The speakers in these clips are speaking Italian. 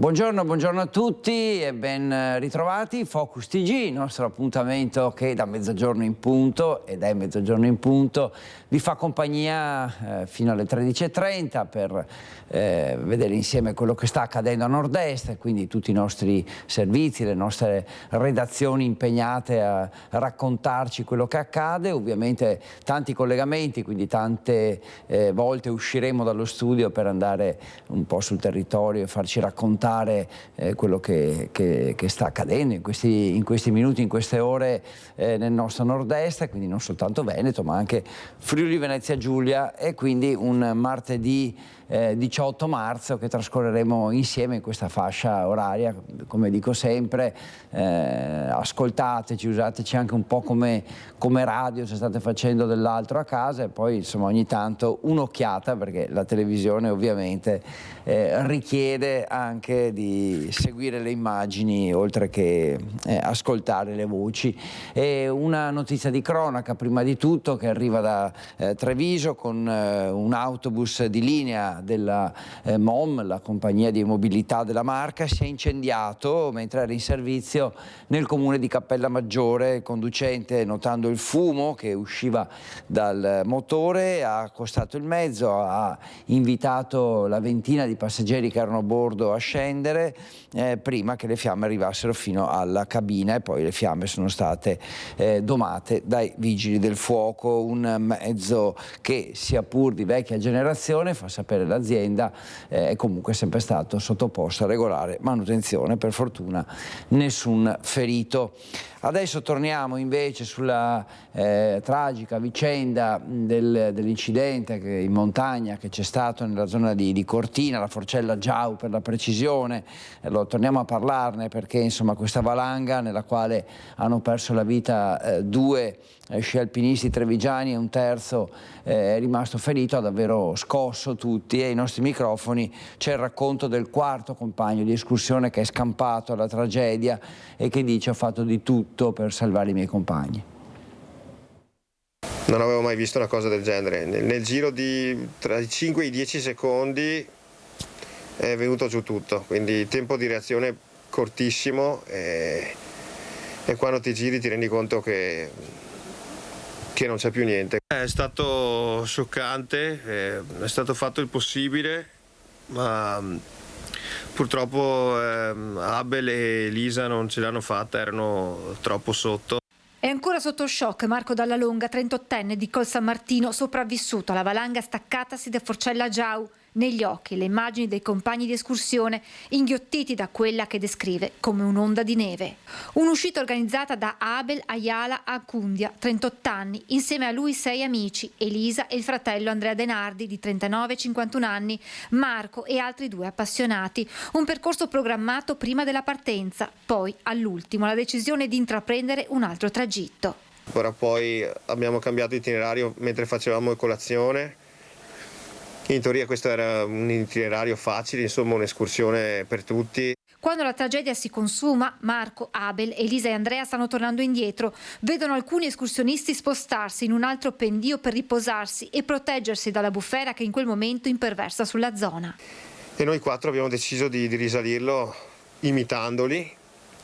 Buongiorno a tutti e ben ritrovati. Focus TG, il nostro appuntamento che da mezzogiorno in punto, ed è mezzogiorno in punto, vi fa compagnia fino alle 13:30 per vedere insieme quello che sta accadendo a Nord-Est, quindi tutti i nostri servizi, le nostre redazioni impegnate a raccontarci quello che accade. Ovviamente tanti collegamenti, quindi tante volte usciremo dallo studio per andare un po' sul territorio e farci raccontare quello che sta accadendo in questi minuti, in queste ore nel nostro Nord-Est, quindi non soltanto Veneto ma anche Friuli Venezia Giulia, e quindi un martedì 18 marzo che trascorreremo insieme in questa fascia oraria. Come dico sempre, ascoltateci, usateci anche un po' come radio se state facendo dell'altro a casa, e poi insomma ogni tanto un'occhiata, perché la televisione ovviamente richiede anche di seguire le immagini oltre che ascoltare le voci. E una notizia di cronaca prima di tutto che arriva da Treviso, con un autobus di linea della MOM, la compagnia di mobilità della Marca, si è incendiato mentre era in servizio nel comune di Cappellamaggiore. Il conducente, notando il fumo che usciva dal motore, ha accostato il mezzo, ha invitato la ventina di passeggeri che erano a bordo a scendere prima che le fiamme arrivassero fino alla cabina, e poi le fiamme sono state domate dai vigili del fuoco. Un mezzo che, sia pur di vecchia generazione, fa sapere l'azienda, è comunque sempre stato sottoposto a regolare manutenzione. Per fortuna nessun ferito. Adesso torniamo invece sulla tragica vicenda dell'incidente in montagna che c'è stato nella zona di Cortina, la Forcella Giau per la precisione. Torniamo a parlarne perché insomma questa valanga, nella quale hanno perso la vita due sci alpinisti trevigiani e un terzo è rimasto ferito, ha davvero scosso tutti, e ai nostri microfoni c'è il racconto del quarto compagno di escursione che è scampato alla tragedia e che dice: ho fatto di tutto per salvare i miei compagni. Non avevo mai visto una cosa del genere. Nel giro tra i 5 e i 10 secondi è venuto giù tutto, quindi tempo di reazione cortissimo, e quando ti giri ti rendi conto che non c'è più niente. È stato scioccante, è stato fatto il possibile, ma purtroppo Abel e Elisa non ce l'hanno fatta, erano troppo sotto. È ancora sotto shock Marco Dallalonga, 38enne di Col San Martino, sopravvissuto alla valanga staccatasi da Forcella Giau. Negli occhi le immagini dei compagni di escursione, inghiottiti da quella che descrive come un'onda di neve. Un'uscita organizzata da Abel Ayala Acundia, 38 anni, insieme a lui 6 amici, Elisa e il fratello Andrea Denardi, di 39 e 51 anni, Marco e altri 2 appassionati. Un percorso programmato prima della partenza, poi all'ultimo la decisione di intraprendere un altro tragitto. Ora poi abbiamo cambiato itinerario mentre facevamo colazione. In teoria questo era un itinerario facile, insomma un'escursione per tutti. Quando la tragedia si consuma, Marco, Abel, Elisa e Andrea stanno tornando indietro. Vedono alcuni escursionisti spostarsi in un altro pendio per riposarsi e proteggersi dalla bufera che in quel momento imperversa sulla zona. E noi 4 abbiamo deciso di risalirlo imitandoli.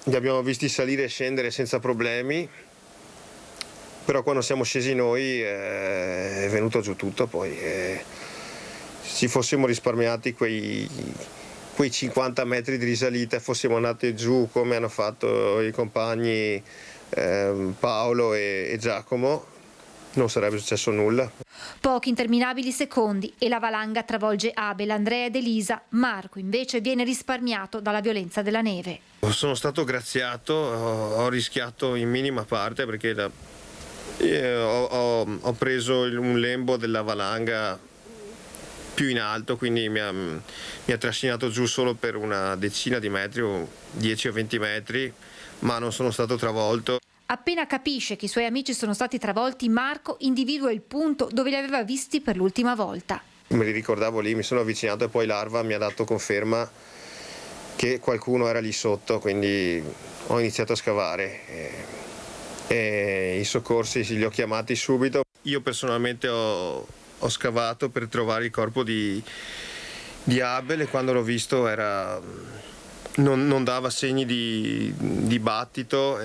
Li abbiamo visti salire e scendere senza problemi, però quando siamo scesi noi è venuto giù tutto. Poi se fossimo risparmiati quei 50 metri di risalita, fossimo andati giù come hanno fatto i compagni Paolo e Giacomo, non sarebbe successo nulla. Pochi interminabili secondi e la valanga travolge Abel, Andrea ed Elisa. Marco invece viene risparmiato dalla violenza della neve. Sono stato graziato, ho rischiato in minima parte perché ho preso un lembo della valanga più in alto, quindi mi ha trascinato giù solo per una decina di metri, o 10 o 20 metri, ma non sono stato travolto. Appena capisce che i suoi amici sono stati travolti, Marco individua il punto dove li aveva visti per l'ultima volta. Me li ricordavo lì, mi sono avvicinato e poi l'Arva mi ha dato conferma che qualcuno era lì sotto, quindi ho iniziato a scavare e i soccorsi li ho chiamati subito. Io personalmente ho scavato per trovare il corpo di Abel, e quando l'ho visto era non dava segni di battito.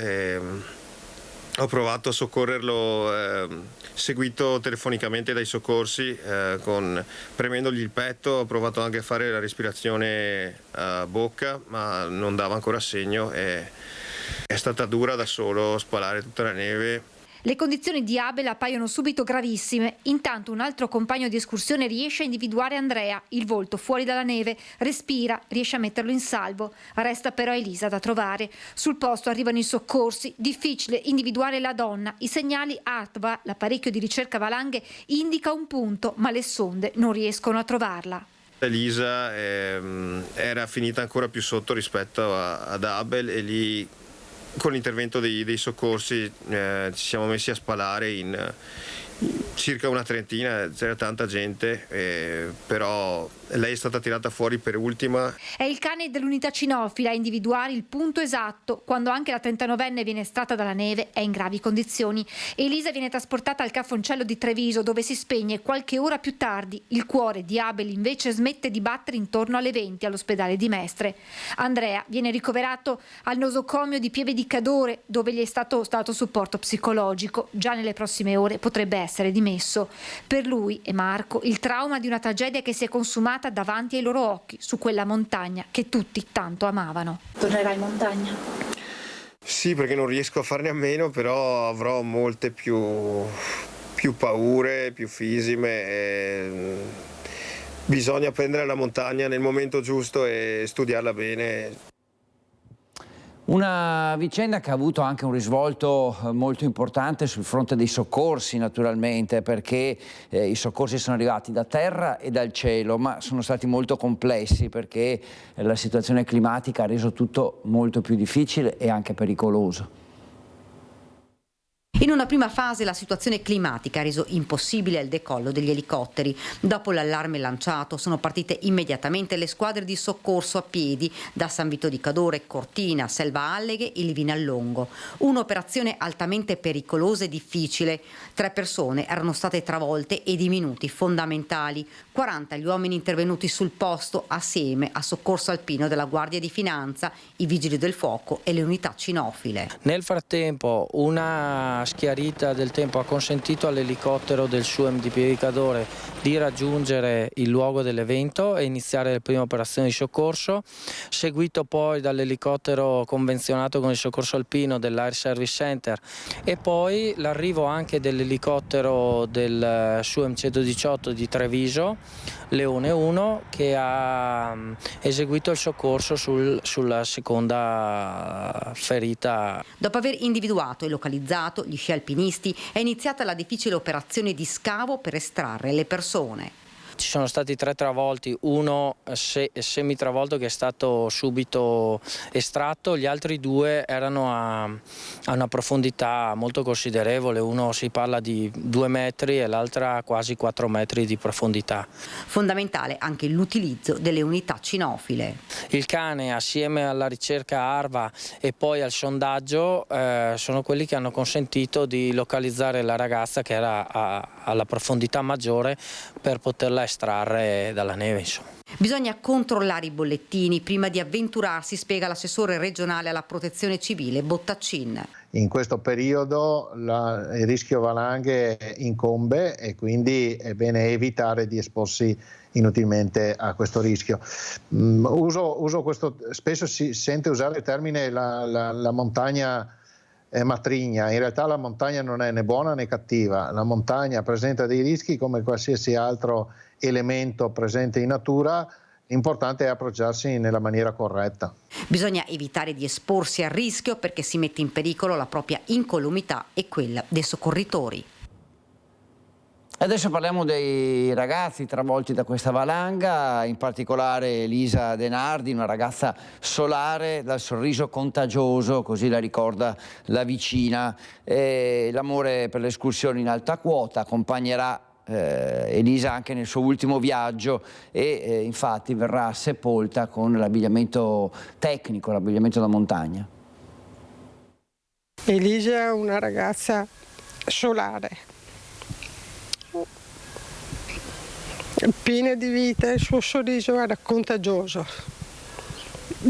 Ho provato a soccorrerlo, seguito telefonicamente dai soccorsi, premendogli il petto. Ho provato anche a fare la respirazione a bocca, ma non dava ancora segno. È stata dura da solo spalare tutta la neve. Le condizioni di Abel appaiono subito gravissime. Intanto un altro compagno di escursione riesce a individuare Andrea, il volto fuori dalla neve, respira, riesce a metterlo in salvo. Resta però Elisa da trovare. Sul posto arrivano i soccorsi, difficile individuare la donna. I segnali ATVA, l'apparecchio di ricerca valanghe, indica un punto, ma le sonde non riescono a trovarla. Elisa era finita ancora più sotto rispetto ad Abel, e lì con l'intervento dei soccorsi ci siamo messi a spalare in circa una trentina. C'era tanta gente, però lei è stata tirata fuori per ultima. È il cane dell'unità cinofila a individuare il punto esatto. Quando anche la 39enne viene estratta dalla neve è in gravi condizioni. Elisa viene trasportata al Cafoncello di Treviso, dove si spegne qualche ora più tardi. Il cuore di Abel invece smette di battere intorno alle 20 all'ospedale di Mestre. Andrea viene ricoverato al nosocomio di Pieve di Cadore, dove gli è stato dato supporto psicologico. Già nelle prossime ore potrebbe essere dimesso. Per lui e Marco il trauma di una tragedia che si è consumata davanti ai loro occhi, su quella montagna che tutti tanto amavano. Tornerai in montagna? Sì, perché non riesco a farne a meno, però avrò molte più paure, più fisime. Bisogna prendere la montagna nel momento giusto e studiarla bene. Una vicenda che ha avuto anche un risvolto molto importante sul fronte dei soccorsi, naturalmente, perché i soccorsi sono arrivati da terra e dal cielo, ma sono stati molto complessi perché la situazione climatica ha reso tutto molto più difficile e anche pericoloso. In una prima fase la situazione climatica ha reso impossibile il decollo degli elicotteri. Dopo l'allarme lanciato sono partite immediatamente le squadre di soccorso a piedi da San Vito di Cadore, Cortina, Selva Alleghe e Livinallongo. Un'operazione altamente pericolosa e difficile. 3 persone erano state travolte e di minuti fondamentali. 40 gli uomini intervenuti sul posto assieme a soccorso alpino della Guardia di Finanza, i Vigili del Fuoco e le unità cinofile. Nel frattempo una schiarita del tempo ha consentito all'elicottero del SUEM di Pieve di Cadore di raggiungere il luogo dell'evento e iniziare le prime operazioni di soccorso, seguito poi dall'elicottero convenzionato con il soccorso alpino dell'Air Service Center e poi l'arrivo anche dell'elicottero del SUEM 118 di Treviso, Leone 1, che ha eseguito il soccorso sulla seconda ferita. Dopo aver individuato e localizzato gli sci alpinisti è iniziata la difficile operazione di scavo per estrarre le persone. Ci sono stati 3 travolti, uno semitravolto che è stato subito estratto, gli altri 2 erano a una profondità molto considerevole, uno si parla di 2 metri e l'altra quasi 4 metri di profondità. Fondamentale anche l'utilizzo delle unità cinofile. Il cane assieme alla ricerca ARVA e poi al sondaggio sono quelli che hanno consentito di localizzare la ragazza che era alla profondità maggiore per poterla estrarre dalla neve, insomma. Bisogna controllare i bollettini prima di avventurarsi, spiega l'assessore regionale alla protezione civile Bottaccin. In questo periodo il rischio valanghe incombe e quindi è bene evitare di esporsi inutilmente a questo rischio. Uso questo, spesso si sente usare il termine la montagna matrigna. In realtà la montagna non è né buona né cattiva, la montagna presenta dei rischi come qualsiasi altro elemento presente in natura. L'importante è approcciarsi nella maniera corretta. Bisogna evitare di esporsi al rischio perché si mette in pericolo la propria incolumità e quella dei soccorritori. Adesso parliamo dei ragazzi travolti da questa valanga, in particolare Elisa Denardi, una ragazza solare dal sorriso contagioso, così la ricorda la vicina. L'amore per le escursioni in alta quota accompagnerà Elisa anche nel suo ultimo viaggio e infatti verrà sepolta con l'abbigliamento tecnico, l'abbigliamento da montagna. Elisa è una ragazza solare, piena di vita, il suo sorriso era contagioso.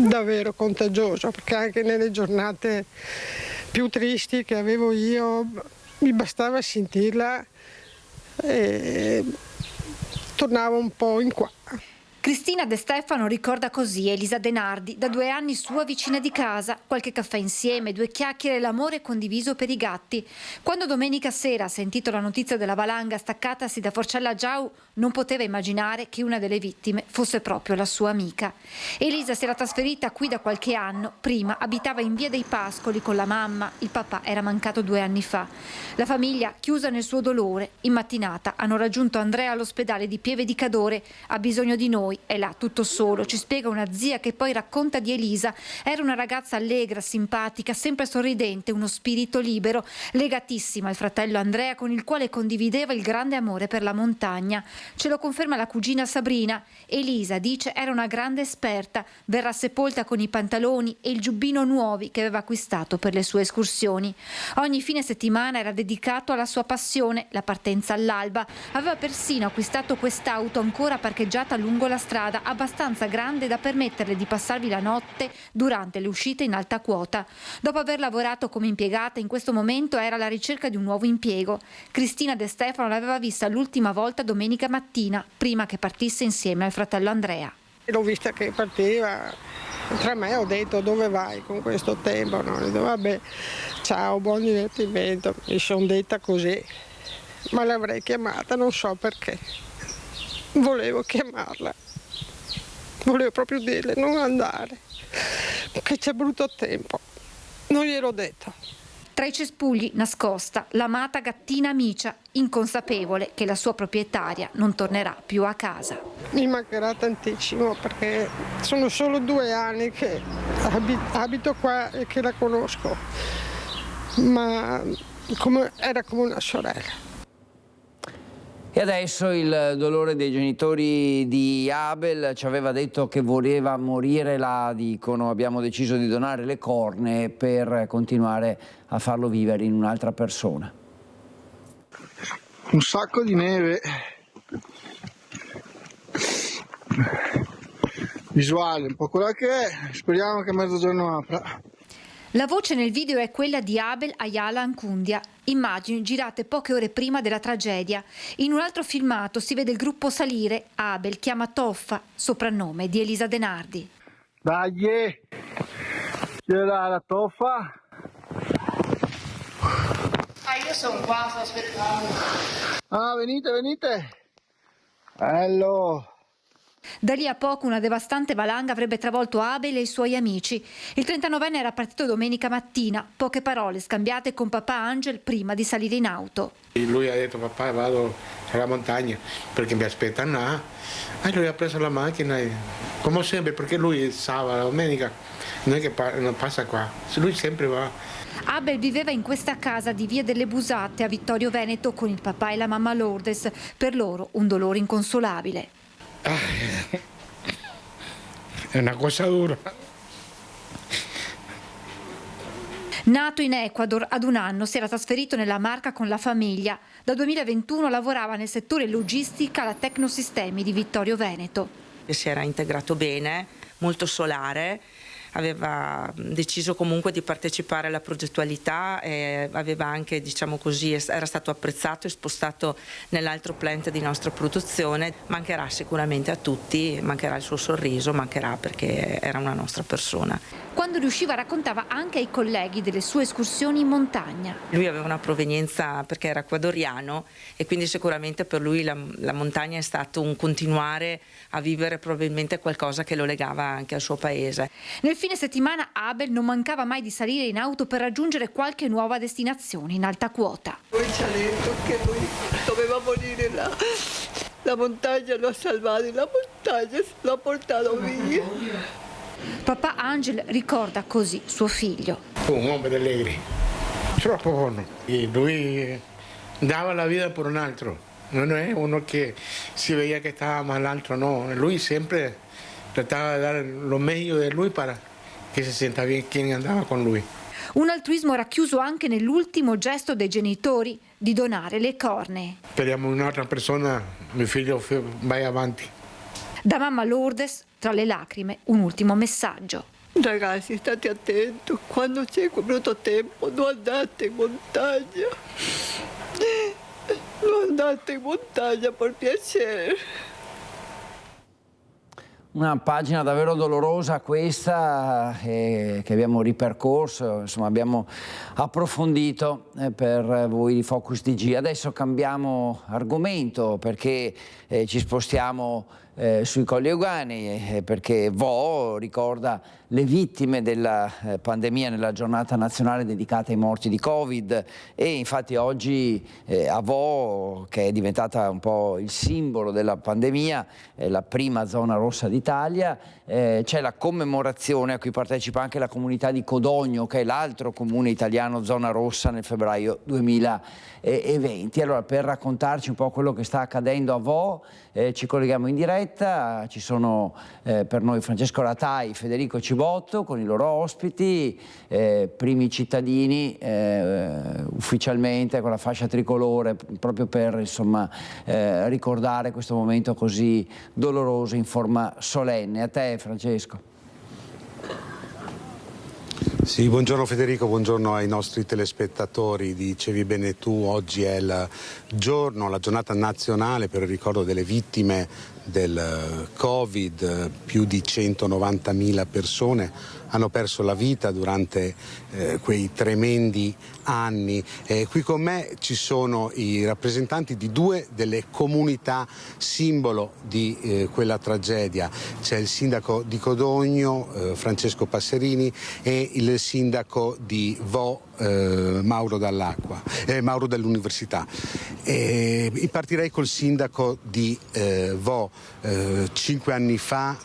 davvero contagioso, perché anche nelle giornate più tristi che avevo io mi bastava sentirla e tornavo un po' in qua. Cristina De Stefano ricorda così Elisa De Nardi, da 2 anni sua vicina di casa, qualche caffè insieme, 2 chiacchiere e l'amore condiviso per i gatti. Quando domenica sera ha sentito la notizia della valanga staccatasi da Forcella Giau, non poteva immaginare che una delle vittime fosse proprio la sua amica. Elisa si era trasferita qui da qualche anno, prima abitava in via dei Pascoli con la mamma, il papà era mancato 2 anni fa. La famiglia, chiusa nel suo dolore, in mattinata hanno raggiunto Andrea all'ospedale di Pieve di Cadore, ha bisogno di noi. È là tutto solo, ci spiega una zia che poi racconta di Elisa. Era una ragazza allegra, simpatica, sempre sorridente, uno spirito libero, legatissima al fratello Andrea con il quale condivideva il grande amore per la montagna. Ce lo conferma la cugina Sabrina. Elisa, dice, era una grande esperta, verrà sepolta con i pantaloni e il giubbino nuovi che aveva acquistato per le sue escursioni. Ogni fine settimana era dedicato alla sua passione, la partenza all'alba. Aveva persino acquistato quest'auto ancora parcheggiata lungo la strada, abbastanza grande da permetterle di passarvi la notte durante le uscite in alta quota. Dopo aver lavorato come impiegata, in questo momento era alla ricerca di un nuovo impiego. Cristina De Stefano l'aveva vista l'ultima volta domenica mattina, prima che partisse insieme al fratello Andrea. L'ho vista che partiva, tra me ho detto: dove vai con questo tempo? No? Ho detto: vabbè, ciao, buon divertimento. Mi sono detta così, ma l'avrei chiamata, non so perché. Volevo chiamarla. Volevo proprio dirle non andare, perché c'è brutto tempo. Non gliel'ho detto. Tra i cespugli, nascosta, l'amata gattina Micia, inconsapevole che la sua proprietaria non tornerà più a casa. Mi mancherà tantissimo, perché sono solo 2 anni che abito qua e che la conosco, ma era come una sorella. E adesso il dolore dei genitori di Abel. Ci aveva detto che voleva morire là, dicono: abbiamo deciso di donare le cornee per continuare a farlo vivere in un'altra persona. Un sacco di neve, visuale un po' quella che è, speriamo che a mezzogiorno apra. La voce nel video è quella di Abel Ayala Ancundia, immagini girate poche ore prima della tragedia. In un altro filmato si vede il gruppo salire. Abel chiama Toffa, soprannome di Elisa De Nardi. Dai, c'era la Toffa. Io sono qua, sto aspettando. Ah, venite. Bello. Da lì a poco una devastante valanga avrebbe travolto Abel e i suoi amici. Il 39enne era partito domenica mattina, poche parole scambiate con papà Angel prima di salire in auto. Lui ha detto: papà, vado alla montagna perché mi aspettano là. E lui ha preso la macchina, come sempre, perché lui sabato, domenica non è che non passa qua, lui sempre va. Abel viveva in questa casa di Via delle Busate a Vittorio Veneto con il papà e la mamma Lourdes. Per loro un dolore inconsolabile. È una cosa dura. Nato in Ecuador, ad 1 anno si era trasferito nella Marca con la famiglia. Dal 2021 lavorava nel settore logistica alla Tecnosistemi di Vittorio Veneto. Si era integrato bene, molto solare. Aveva deciso comunque di partecipare alla progettualità e aveva anche, diciamo così, era stato apprezzato e spostato nell'altro plant di nostra produzione. Mancherà sicuramente a tutti, mancherà il suo sorriso, mancherà perché era una nostra persona. Quando riusciva raccontava anche ai colleghi delle sue escursioni in montagna. Lui aveva una provenienza perché era ecuadoriano e quindi sicuramente per lui la montagna è stato un continuare a vivere probabilmente qualcosa che lo legava anche al suo paese. Nel fine settimana Abel non mancava mai di salire in auto per raggiungere qualche nuova destinazione in alta quota. Lui ci ha detto che lui doveva morire là. La montagna lo ha salvato, la montagna lo ha portato via. Papà Angel ricorda così suo figlio. Un uomo allegri, troppo buono. E lui dava la vita per un altro, non è uno che si veía che stava mal, l'altro no. Lui sempre trattava di dare lo meglio di lui per che si senta bene chi andava con lui. Un altruismo racchiuso anche nell'ultimo gesto dei genitori di donare le cornee. Speriamo un'altra persona, mio figlio, vai avanti. Da mamma Lourdes, tra le lacrime, un ultimo messaggio. Ragazzi, state attenti, quando c'è quel brutto tempo non andate in montagna. Non andate in montagna, per piacere. Una pagina davvero dolorosa questa, che abbiamo ripercorso, insomma abbiamo approfondito per voi di Focus TG. Adesso cambiamo argomento perché ci spostiamo sui Colli Euganei, perché Vo ricorda le vittime della pandemia nella giornata nazionale dedicata ai morti di Covid, e infatti oggi a Vo, che è diventata un po' il simbolo della pandemia, la prima zona rossa d'Italia, c'è la commemorazione a cui partecipa anche la comunità di Codogno, che è l'altro comune italiano zona rossa, nel febbraio 2020. Allora, per raccontarci un po' quello che sta accadendo a Vo, ci colleghiamo in diretta. Ci sono per noi Francesco Ratai, Federico Cibotto con i loro ospiti, primi cittadini ufficialmente con la fascia tricolore, proprio per insomma ricordare questo momento così doloroso in forma solenne. A te, Francesco. Sì, buongiorno Federico, buongiorno ai nostri telespettatori. Dicevi bene tu, oggi è la giornata nazionale per il ricordo delle vittime del Covid. Più di 190.000 persone hanno perso la vita durante quei tremendi anni. Qui con me ci sono i rappresentanti di due delle comunità simbolo di quella tragedia. C'è il sindaco di Codogno, Francesco Passerini, e il sindaco di Vo, Mauro dell'Università. Partirei col sindaco di Vo. 5 anni fa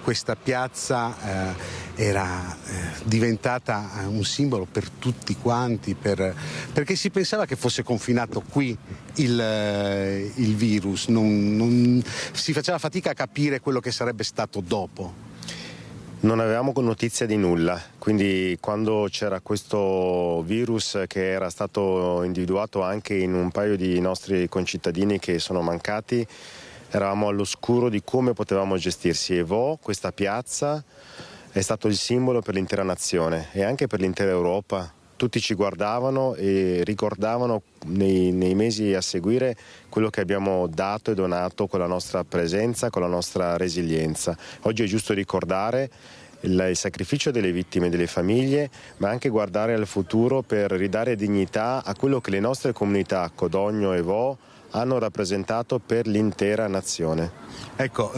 questa piazza era diventata un simbolo per tutti quanti, perché si pensava che fosse confinato qui il virus, non si faceva fatica a capire quello che sarebbe stato dopo. Non avevamo notizia di nulla, quindi quando c'era questo virus che era stato individuato anche in un paio di nostri concittadini che sono mancati, eravamo all'oscuro di come potevamo gestirsi. E Vo, questa piazza, è stato il simbolo per l'intera nazione e anche per l'intera Europa. Tutti ci guardavano e ricordavano nei mesi a seguire quello che abbiamo dato e donato con la nostra presenza, con la nostra resilienza. Oggi è giusto ricordare il sacrificio delle vittime e delle famiglie, ma anche guardare al futuro per ridare dignità a quello che le nostre comunità, Codogno e Vo, hanno rappresentato per l'intera nazione. Ecco,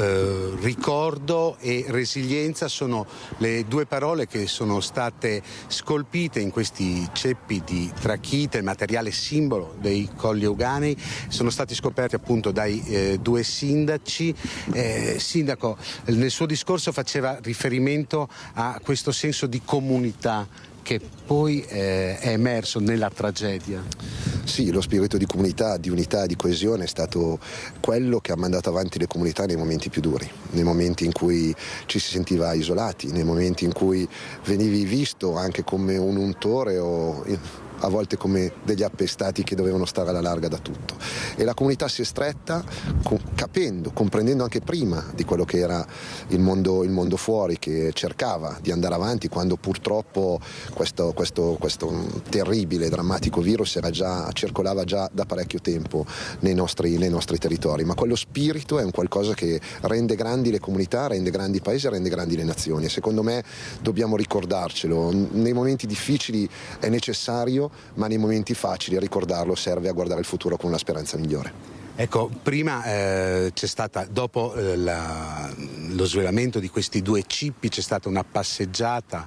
ricordo e resilienza sono le due parole che sono state scolpite in questi ceppi di trachite, il materiale simbolo dei Colli Euganei. Sono stati scoperti appunto dai due sindaci. Sindaco, nel suo discorso faceva riferimento a questo senso di comunità che poi è emerso nella tragedia. Sì, lo spirito di comunità, di unità, di coesione è stato quello che ha mandato avanti le comunità nei momenti più duri, nei momenti in cui ci si sentiva isolati, nei momenti in cui venivi visto anche come un untore o a volte come degli appestati che dovevano stare alla larga da tutto. E la comunità si è stretta comprendendo anche prima di quello che era il mondo fuori, che cercava di andare avanti quando purtroppo questo terribile, drammatico virus circolava già da parecchio tempo nei nostri territori. Ma quello spirito è un qualcosa che rende grandi le comunità, rende grandi i paesi, rende grandi le nazioni. E secondo me dobbiamo ricordarcelo. Nei momenti difficili è necessario, ma nei momenti facili a ricordarlo serve a guardare il futuro con una speranza migliore. Ecco, prima c'è stata, dopo lo svelamento di questi due cippi, c'è stata una passeggiata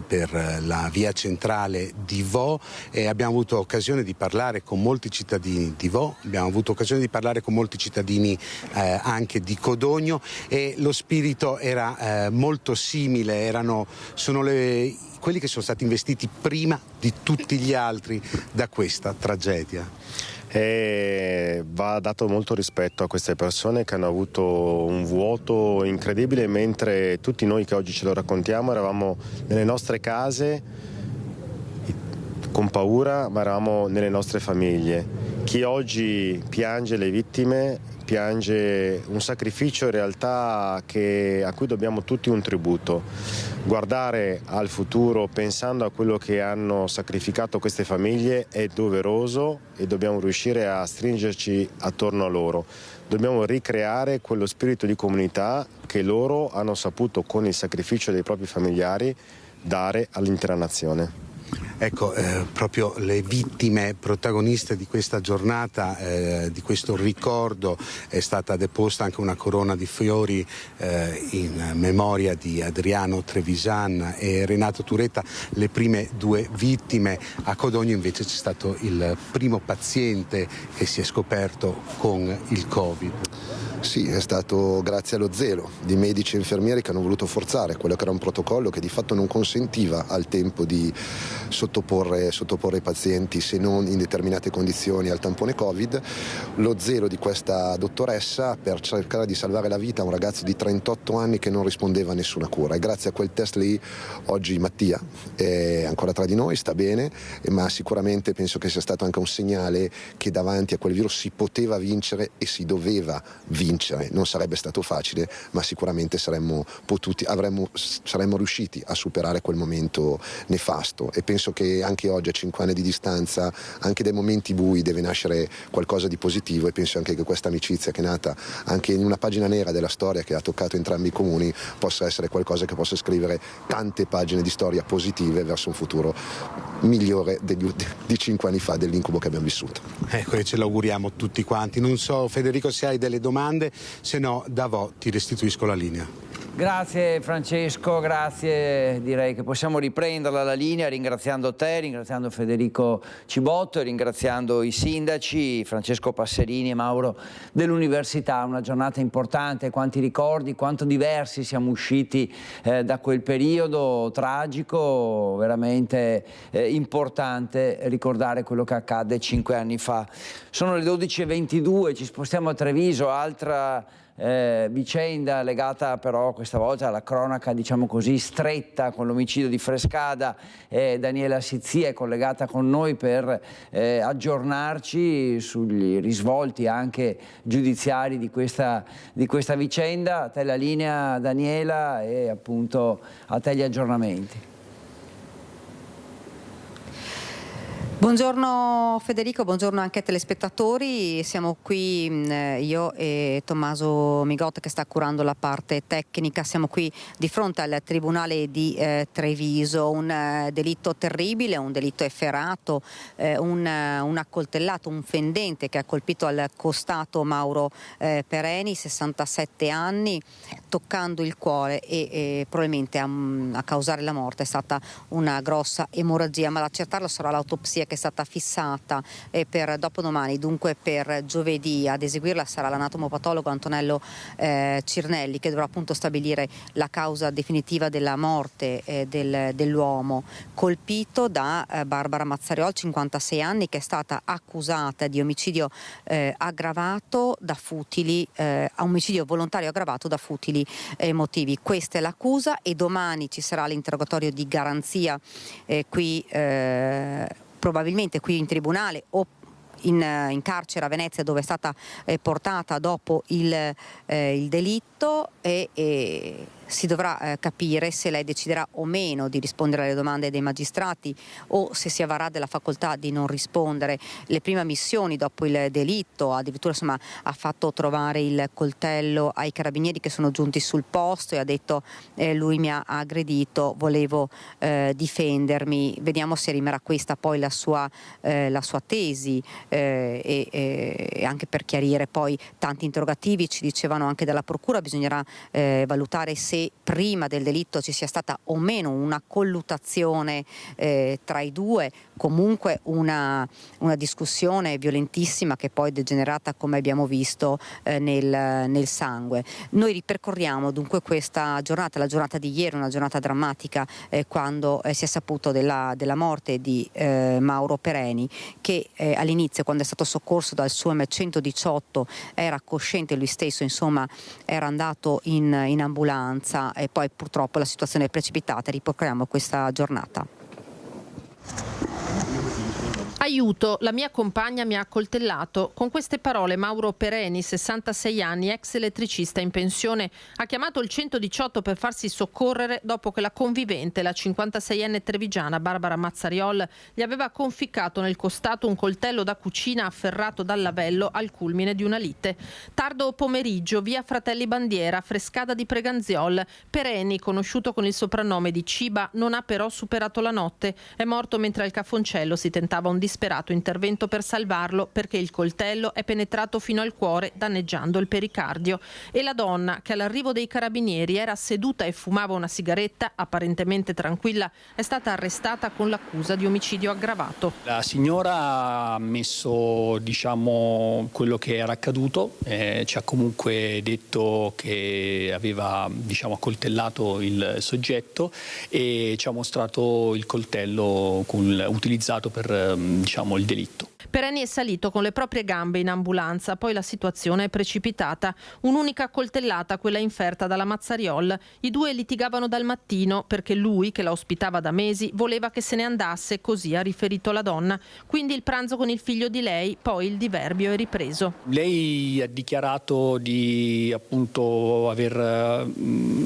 per la via centrale di Vo e abbiamo avuto occasione di parlare con molti cittadini di Vo, abbiamo avuto occasione di parlare con molti cittadini anche di Codogno, e lo spirito era molto simile, sono quelli che sono stati investiti prima di tutti gli altri da questa tragedia. Va dato molto rispetto a queste persone che hanno avuto un vuoto incredibile, mentre tutti noi che oggi ce lo raccontiamo eravamo nelle nostre case con paura, ma eravamo nelle nostre famiglie. Chi oggi piange le vittime piange un sacrificio in realtà a cui dobbiamo tutti un tributo. Guardare al futuro pensando a quello che hanno sacrificato queste famiglie è doveroso e dobbiamo riuscire a stringerci attorno a loro. Dobbiamo ricreare quello spirito di comunità che loro hanno saputo, con il sacrificio dei propri familiari, dare all'intera nazione. Ecco, proprio le vittime protagoniste di questa giornata, di questo ricordo, è stata deposta anche una corona di fiori in memoria di Adriano Trevisan e Renato Turetta, le prime due vittime. A Codogno invece c'è stato il primo paziente che si è scoperto con il Covid. Sì, è stato grazie allo zelo di medici e infermieri che hanno voluto forzare quello che era un protocollo che di fatto non consentiva al tempo di sottoporre i pazienti, se non in determinate condizioni, al tampone Covid. Lo zelo di questa dottoressa per cercare di salvare la vita a un ragazzo di 38 anni che non rispondeva a nessuna cura, e grazie a quel test lì oggi Mattia è ancora tra di noi, sta bene, ma sicuramente penso che sia stato anche un segnale che davanti a quel virus si poteva vincere e si doveva vincere. Non sarebbe stato facile, ma sicuramente saremmo riusciti a superare quel momento nefasto, e penso che anche oggi, a 5 anni di distanza, anche dai momenti bui deve nascere qualcosa di positivo, e penso anche che questa amicizia, che è nata anche in una pagina nera della storia che ha toccato entrambi i comuni, possa essere qualcosa che possa scrivere tante pagine di storia positive verso un futuro migliore di 5 anni fa, dell'incubo che abbiamo vissuto. Ecco, e ce l'auguriamo tutti quanti. Non so, Federico, se hai delle domande, se no Davò ti restituisco la linea. Grazie Francesco, grazie, direi che possiamo riprenderla la linea ringraziando te, ringraziando Federico Cibotto e ringraziando i sindaci Francesco Passerini e Mauro dell'Università. Una giornata importante, quanti ricordi, quanto diversi siamo usciti da quel periodo tragico, veramente importante ricordare quello che accadde 5 anni fa. Sono le 12:22, ci spostiamo a Treviso, altra vicenda legata però questa volta alla cronaca, diciamo così, stretta, con l'omicidio di Frescada. Daniela Sizzia è collegata con noi per aggiornarci sugli risvolti anche giudiziari di questa vicenda. A te la linea, Daniela, e appunto a te gli aggiornamenti. Buongiorno Federico, buongiorno anche ai telespettatori. Siamo qui io e Tommaso Migot che sta curando la parte tecnica. Siamo qui di fronte al Tribunale di Treviso, un delitto terribile, un delitto efferato, un accoltellato, un fendente che ha colpito al costato Mauro Pereni, 67 anni, toccando il cuore e probabilmente a causare la morte è stata una grossa emorragia, ma ad accertarlo sarà l'autopsia che è stata fissata per dopodomani, dunque per giovedì. Ad eseguirla sarà l'anatomopatologo Antonello Cirnelli, che dovrà appunto stabilire la causa definitiva della morte dell'uomo colpito da Barbara Mazzariol, 56 anni, che è stata accusata di omicidio aggravato da futili, omicidio volontario aggravato da futili motivi. Questa è l'accusa e domani ci sarà l'interrogatorio di garanzia qui probabilmente qui in tribunale o in carcere a Venezia, dove è stata portata dopo il delitto, e si dovrà capire se lei deciderà o meno di rispondere alle domande dei magistrati o se si avvarrà della facoltà di non rispondere. Le prime ammissioni dopo il delitto, addirittura insomma, ha fatto trovare il coltello ai carabinieri che sono giunti sul posto e ha detto lui mi ha aggredito, volevo difendermi. Vediamo se rimarrà questa poi la sua tesi, e anche per chiarire poi tanti interrogativi. Ci dicevano anche dalla procura, bisognerà valutare se prima del delitto ci sia stata o meno una collutazione tra i due, comunque una discussione violentissima che poi è degenerata, come abbiamo visto, nel sangue. Noi ripercorriamo dunque questa giornata, la giornata di ieri, una giornata drammatica, quando si è saputo della morte di Mauro Pereni, che all'inizio, quando è stato soccorso dal SUEM 118, era cosciente lui stesso, insomma era andato in ambulanza, e poi purtroppo la situazione è precipitata. Ripercorriamo questa giornata. Aiuto, la mia compagna mi ha accoltellato. Con queste parole Mauro Pereni, 66 anni, ex elettricista in pensione, ha chiamato il 118 per farsi soccorrere dopo che la convivente, la 56enne trevigiana Barbara Mazzariol, gli aveva conficcato nel costato un coltello da cucina afferrato dal lavello al culmine di una lite. Tardo pomeriggio, via Fratelli Bandiera, Frescada di Preganziol. Pereni, conosciuto con il soprannome di Ciba, non ha però superato la notte. È morto mentre al Cafoncello si tentava un disperato intervento per salvarlo, perché il coltello è penetrato fino al cuore, danneggiando il pericardio. E la donna, che all'arrivo dei carabinieri era seduta e fumava una sigaretta, apparentemente tranquilla, è stata arrestata con l'accusa di omicidio aggravato. La signora ha ammesso, quello che era accaduto, ci ha comunque detto che aveva, accoltellato il soggetto e ci ha mostrato il coltello utilizzato per il delitto. Pereni è salito con le proprie gambe in ambulanza, poi la situazione è precipitata. Un'unica coltellata, quella inferta dalla Mazzariol. I due litigavano dal mattino perché lui, che la ospitava da mesi, voleva che se ne andasse, così ha riferito la donna. Quindi il pranzo con il figlio di lei, poi il diverbio è ripreso. Lei ha dichiarato di aver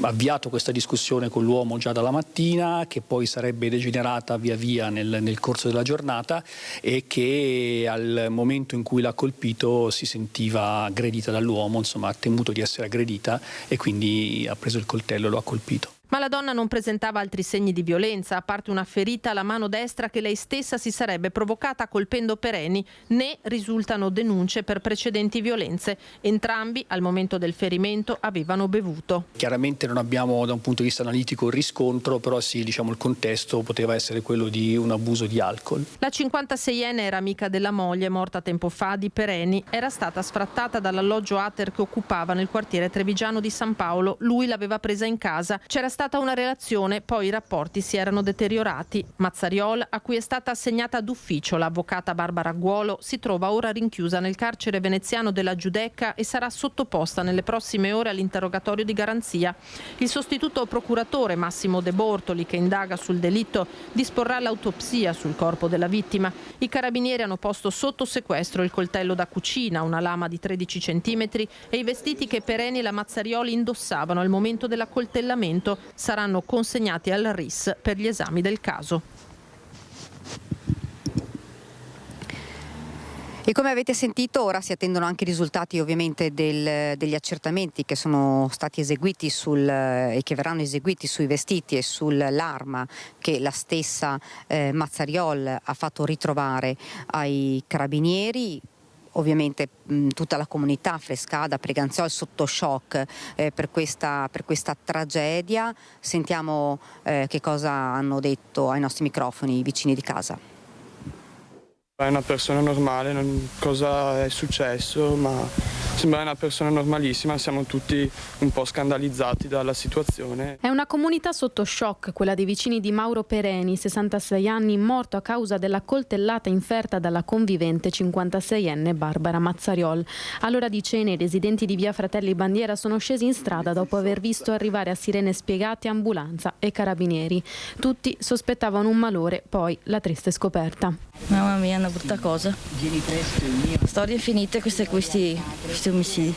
avviato questa discussione con l'uomo già dalla mattina, che poi sarebbe degenerata via via nel corso della giornata e che al momento in cui l'ha colpito si sentiva aggredita dall'uomo, ha temuto di essere aggredita e quindi ha preso il coltello e lo ha colpito. Ma la donna non presentava altri segni di violenza, a parte una ferita alla mano destra che lei stessa si sarebbe provocata colpendo Pereni, né risultano denunce per precedenti violenze. Entrambi, al momento del ferimento, avevano bevuto. Chiaramente non abbiamo da un punto di vista analitico il riscontro, però sì, il contesto poteva essere quello di un abuso di alcol. La 56enne era amica della moglie, morta tempo fa, di Pereni. Era stata sfrattata dall'alloggio Ater che occupava nel quartiere trevigiano di San Paolo. Lui l'aveva presa in casa. C'era stata una relazione, poi i rapporti si erano deteriorati. Mazzariol, a cui è stata assegnata d'ufficio l'avvocata Barbara Guolo, si trova ora rinchiusa nel carcere veneziano della Giudecca e sarà sottoposta nelle prossime ore all'interrogatorio di garanzia. Il sostituto procuratore Massimo De Bortoli, che indaga sul delitto, disporrà l'autopsia sul corpo della vittima. I carabinieri hanno posto sotto sequestro il coltello da cucina, una lama di 13 centimetri e i vestiti che Pereni e la Mazzariol indossavano al momento dell'accoltellamento saranno consegnati al RIS per gli esami del caso. E come avete sentito, ora si attendono anche i risultati ovviamente degli accertamenti che sono stati eseguiti e che verranno eseguiti sui vestiti e sull'arma che la stessa Mazzariol ha fatto ritrovare ai carabinieri. Ovviamente tutta la comunità Frescada, Preganziol sotto shock per questa tragedia. Sentiamo che cosa hanno detto ai nostri microfoni i vicini di casa. È una persona normale, cosa è successo, ma sembra una persona normalissima, siamo tutti un po' scandalizzati dalla situazione. È una comunità sotto shock, quella dei vicini di Mauro Pereni, 66 anni, morto a causa della coltellata inferta dalla convivente 56enne Barbara Mazzariol. All'ora di cena i residenti di via Fratelli Bandiera sono scesi in strada dopo aver visto arrivare a sirene spiegate ambulanza e carabinieri. Tutti sospettavano un malore, poi la triste scoperta. Mamma mia, è una brutta cosa. Storie finite questi omicidi.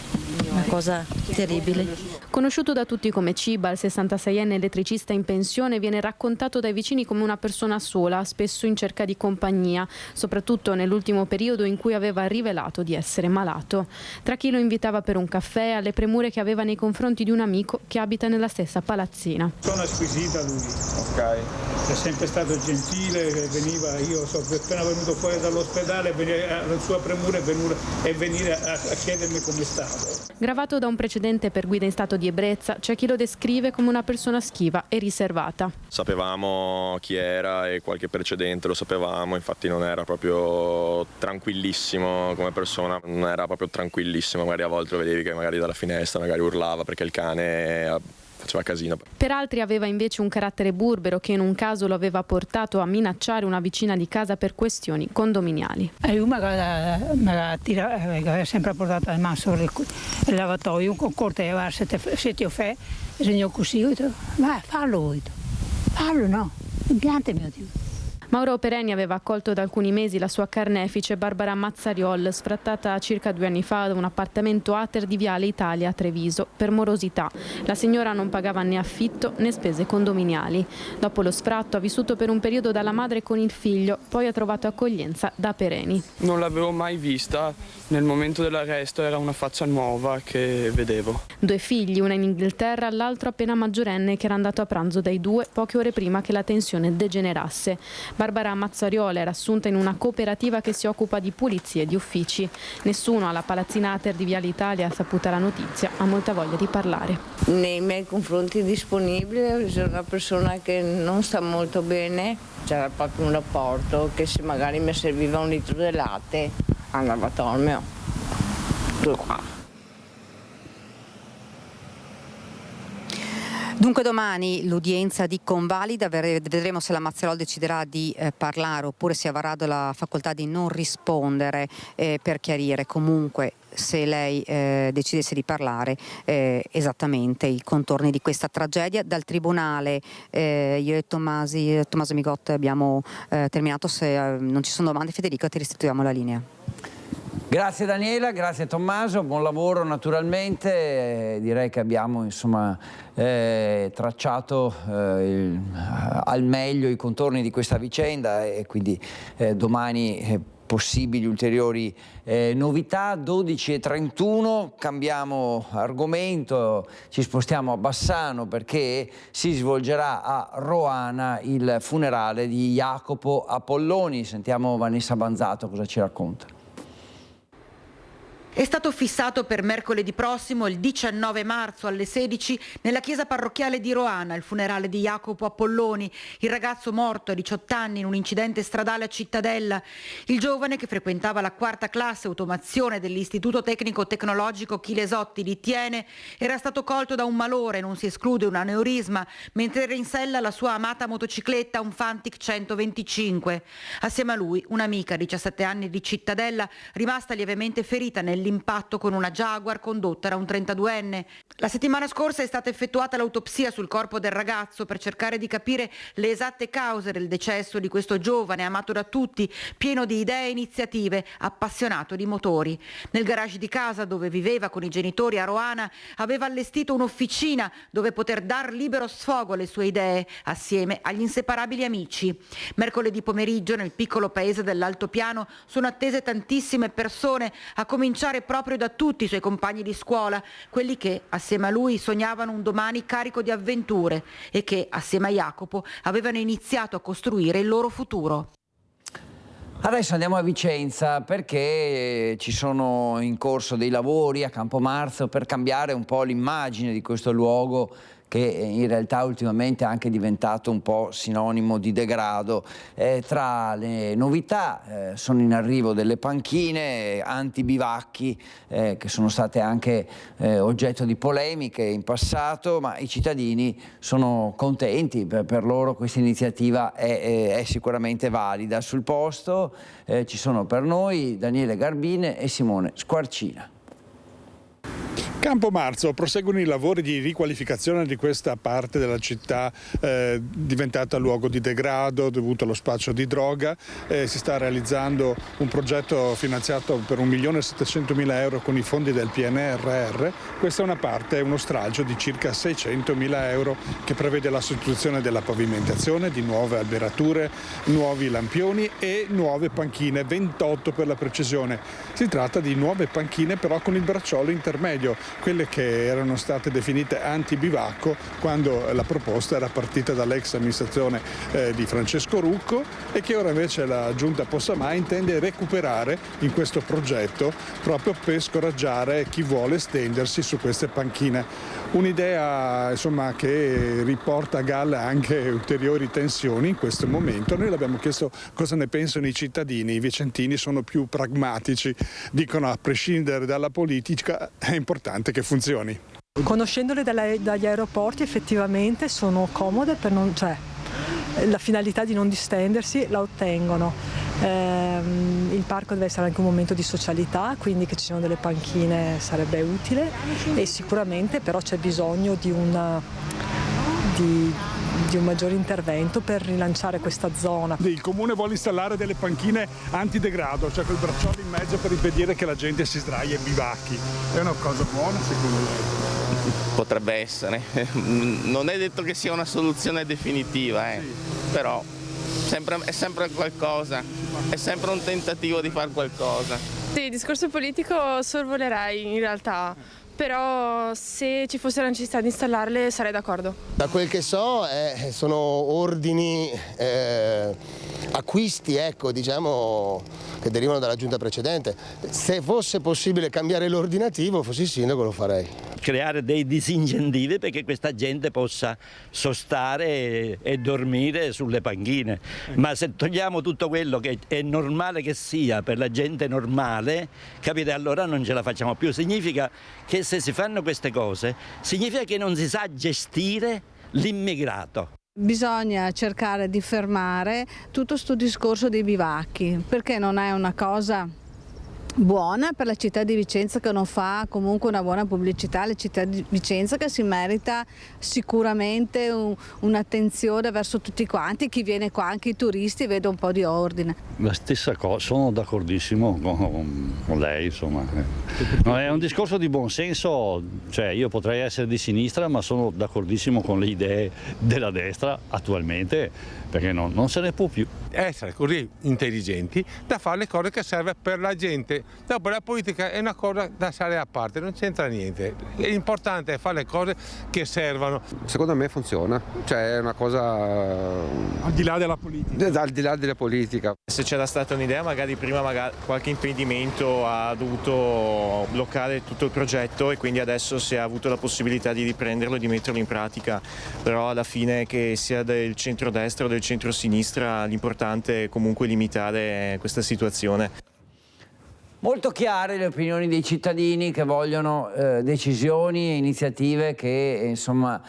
Una cosa terribile. Conosciuto da tutti come Ciba, il 66enne elettricista in pensione viene raccontato dai vicini come una persona sola, spesso in cerca di compagnia, soprattutto nell'ultimo periodo in cui aveva rivelato di essere malato. Tra chi lo invitava per un caffè, alle premure che aveva nei confronti di un amico che abita nella stessa palazzina. Sono squisita lui. Ok. È sempre stato gentile, veniva, io sono appena venuto fuori dall'ospedale, la sua premura è venire a chiedermi come stavo. Gravato da un precedente per guida in stato di ebbrezza, c'è chi lo descrive come una persona schiva e riservata. Sapevamo chi era e qualche precedente lo sapevamo, infatti non era proprio tranquillissimo come persona, non era proprio tranquillissimo, magari a volte lo vedevi che magari dalla finestra magari urlava perché il cane faceva casino. Per altri aveva invece un carattere burbero che in un caso lo aveva portato a minacciare una vicina di casa per questioni condominiali. Lui mi aveva sempre portato le mani sopra il lavatoio, un corteo, se ti offè, segno così, ho detto, vai, fallo no, impiantami. Mauro Pereni aveva accolto da alcuni mesi la sua carnefice Barbara Mazzariol, sfrattata circa 2 anni fa da un appartamento Ater di Viale Italia a Treviso per morosità. La signora non pagava né affitto né spese condominiali. Dopo lo sfratto ha vissuto per un periodo dalla madre con il figlio, poi ha trovato accoglienza da Pereni. Non l'avevo mai vista, nel momento dell'arresto era una faccia nuova che vedevo. 2 figli, una in Inghilterra, l'altro appena maggiorenne, che era andato a pranzo dai 2 poche ore prima che la tensione degenerasse. Barbara Mazzariola era assunta in una cooperativa che si occupa di pulizie di uffici. Nessuno alla palazzina Ater di Viale Italia, saputa la notizia, ha molta voglia di parlare. Nei miei confronti disponibile, sono una persona che non sta molto bene, c'era proprio un rapporto che se magari mi serviva un litro di latte andava a tormeo. Tutto qua. Dunque domani l'udienza di convalida, vedremo se la Mazzariol deciderà di parlare oppure se avrà la facoltà di non rispondere per chiarire comunque, se lei decidesse di parlare, esattamente i contorni di questa tragedia. Dal Tribunale io e Tommaso Migotti abbiamo terminato. Se non ci sono domande, Federico, ti restituiamo la linea. Grazie Daniela, grazie Tommaso, buon lavoro naturalmente. Direi che abbiamo tracciato al meglio i contorni di questa vicenda e quindi domani possibili ulteriori novità. 12:31, cambiamo argomento, ci spostiamo a Bassano perché si svolgerà a Roana il funerale di Jacopo Apolloni. Sentiamo Vanessa Banzato cosa ci racconta. È stato fissato per mercoledì prossimo, il 19 marzo alle 16, nella chiesa parrocchiale di Roana, il funerale di Jacopo Apolloni, il ragazzo morto a 18 anni in un incidente stradale a Cittadella. Il giovane, che frequentava la 4ª classe automazione dell'Istituto Tecnico Tecnologico Chilesotti di Tiene, era stato colto da un malore, non si esclude un aneurisma, mentre era in sella la sua amata motocicletta, un Fantic 125. Assieme a lui un'amica, 17 anni, di Cittadella, rimasta lievemente ferita nell'impatto con una Jaguar condotta da un 32enne. La settimana scorsa è stata effettuata l'autopsia sul corpo del ragazzo per cercare di capire le esatte cause del decesso di questo giovane amato da tutti, pieno di idee e iniziative, appassionato di motori. Nel garage di casa dove viveva con i genitori a Roana aveva allestito un'officina dove poter dar libero sfogo alle sue idee assieme agli inseparabili amici. Mercoledì pomeriggio nel piccolo paese dell'Altopiano sono attese tantissime persone, a cominciare proprio da tutti i suoi compagni di scuola, quelli che assieme a lui sognavano un domani carico di avventure e che assieme a Jacopo avevano iniziato a costruire il loro futuro. Adesso andiamo a Vicenza perché ci sono in corso dei lavori a Campomarzo per cambiare un po' l'immagine di questo luogo che in realtà ultimamente è anche diventato un po' sinonimo di degrado. Tra le novità sono in arrivo delle panchine antibivacchi che sono state anche oggetto di polemiche in passato, ma i cittadini sono contenti, per loro questa iniziativa è sicuramente valida. Sul posto ci sono per noi Daniele Garbine e Simone Squarcina. Campomarzo, proseguono i lavori di riqualificazione di questa parte della città diventata luogo di degrado dovuto allo spaccio di droga. Si sta realizzando un progetto finanziato per 1.700.000 euro con i fondi del PNRR. Questa è una parte, uno stralcio di circa 600.000 euro che prevede la sostituzione della pavimentazione, di nuove alberature, nuovi lampioni e nuove panchine, 28 per la precisione. Si tratta di nuove panchine però con il bracciolo intermedio, quelle che erano state definite antibivacco quando la proposta era partita dall'ex amministrazione di Francesco Rucco e che ora invece la Giunta Possamai intende recuperare in questo progetto proprio per scoraggiare chi vuole stendersi su queste panchine. Un'idea insomma che riporta a galla anche ulteriori tensioni in questo momento. Noi l'abbiamo chiesto cosa ne pensano i cittadini. I vicentini sono più pragmatici, dicono a prescindere dalla politica è importante che funzioni. Conoscendole dagli aeroporti effettivamente sono comode, la finalità di non distendersi la ottengono. Il parco deve essere anche un momento di socialità, quindi che ci siano delle panchine sarebbe utile e sicuramente però c'è bisogno di di un maggiore intervento per rilanciare questa zona. Il comune vuole installare delle panchine antidegrado, cioè quel bracciolo in mezzo per impedire che la gente si sdraia in bivacchi. È una cosa buona secondo lei? Potrebbe essere, non è detto che sia una soluzione definitiva, però è sempre qualcosa, è sempre un tentativo di fare qualcosa. Sì, il discorso politico sorvolerei in realtà, però se ci fosse la necessità di installarle sarei d'accordo. Da quel che so sono ordini, acquisti, ecco, diciamo, che derivano dalla giunta precedente. Se fosse possibile cambiare l'ordinativo, fossi sindaco, lo farei. Creare dei disincentivi perché questa gente possa sostare e dormire sulle panchine. Ma se togliamo tutto quello che è normale che sia per la gente normale, capite, allora non ce la facciamo più. Significa che se si fanno queste cose, significa che non si sa gestire l'immigrato. Bisogna cercare di fermare tutto questo discorso dei bivacchi, perché non è una cosa buona per la città di Vicenza, che non fa comunque una buona pubblicità alla città di Vicenza, che si merita sicuramente un'attenzione verso tutti quanti, chi viene qua, anche i turisti, vede un po' di ordine. La stessa cosa, sono d'accordissimo con lei, insomma. No, è un discorso di buonsenso, cioè io potrei essere di sinistra ma sono d'accordissimo con le idee della destra attualmente, perché non se ne può più. Essere così intelligenti da fare le cose che serve per la gente. Dopo la politica è una cosa da stare a parte, non c'entra niente. L'importante è fare le cose che servono. Secondo me funziona, cioè è una cosa al di là della politica. Al di là della politica. Se c'era stata un'idea, magari prima qualche impedimento ha dovuto bloccare tutto il progetto e quindi adesso si è avuto la possibilità di riprenderlo e di metterlo in pratica. Però alla fine, che sia del centrodestra o del centrosinistra, l'importante è comunque limitare questa situazione. Molto chiare le opinioni dei cittadini che vogliono decisioni e iniziative che insomma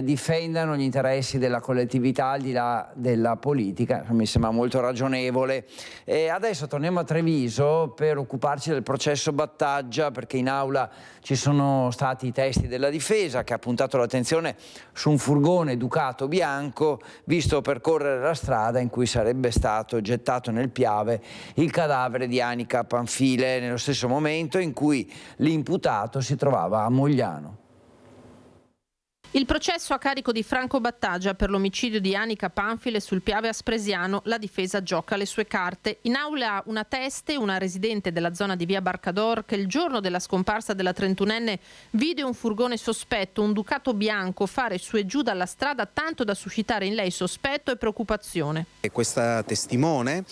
difendano gli interessi della collettività al di là della politica. Mi sembra molto ragionevole. E adesso torniamo a Treviso per occuparci del processo Battaglia, perché in aula ci sono stati i testi della difesa che ha puntato l'attenzione su un furgone Ducato bianco visto percorrere la strada in cui sarebbe stato gettato nel Piave il cadavere di Anica Panfili, nello stesso momento in cui l'imputato si trovava a Mogliano. Il processo a carico di Franco Battaglia per l'omicidio di Anica Panfile sul Piave Aspresiano, la difesa gioca le sue carte. In aula una teste, una residente della zona di via Barcador, che il giorno della scomparsa della 31enne vide un furgone sospetto, un Ducato bianco, fare su e giù dalla strada, tanto da suscitare in lei sospetto e preoccupazione. Questa testimone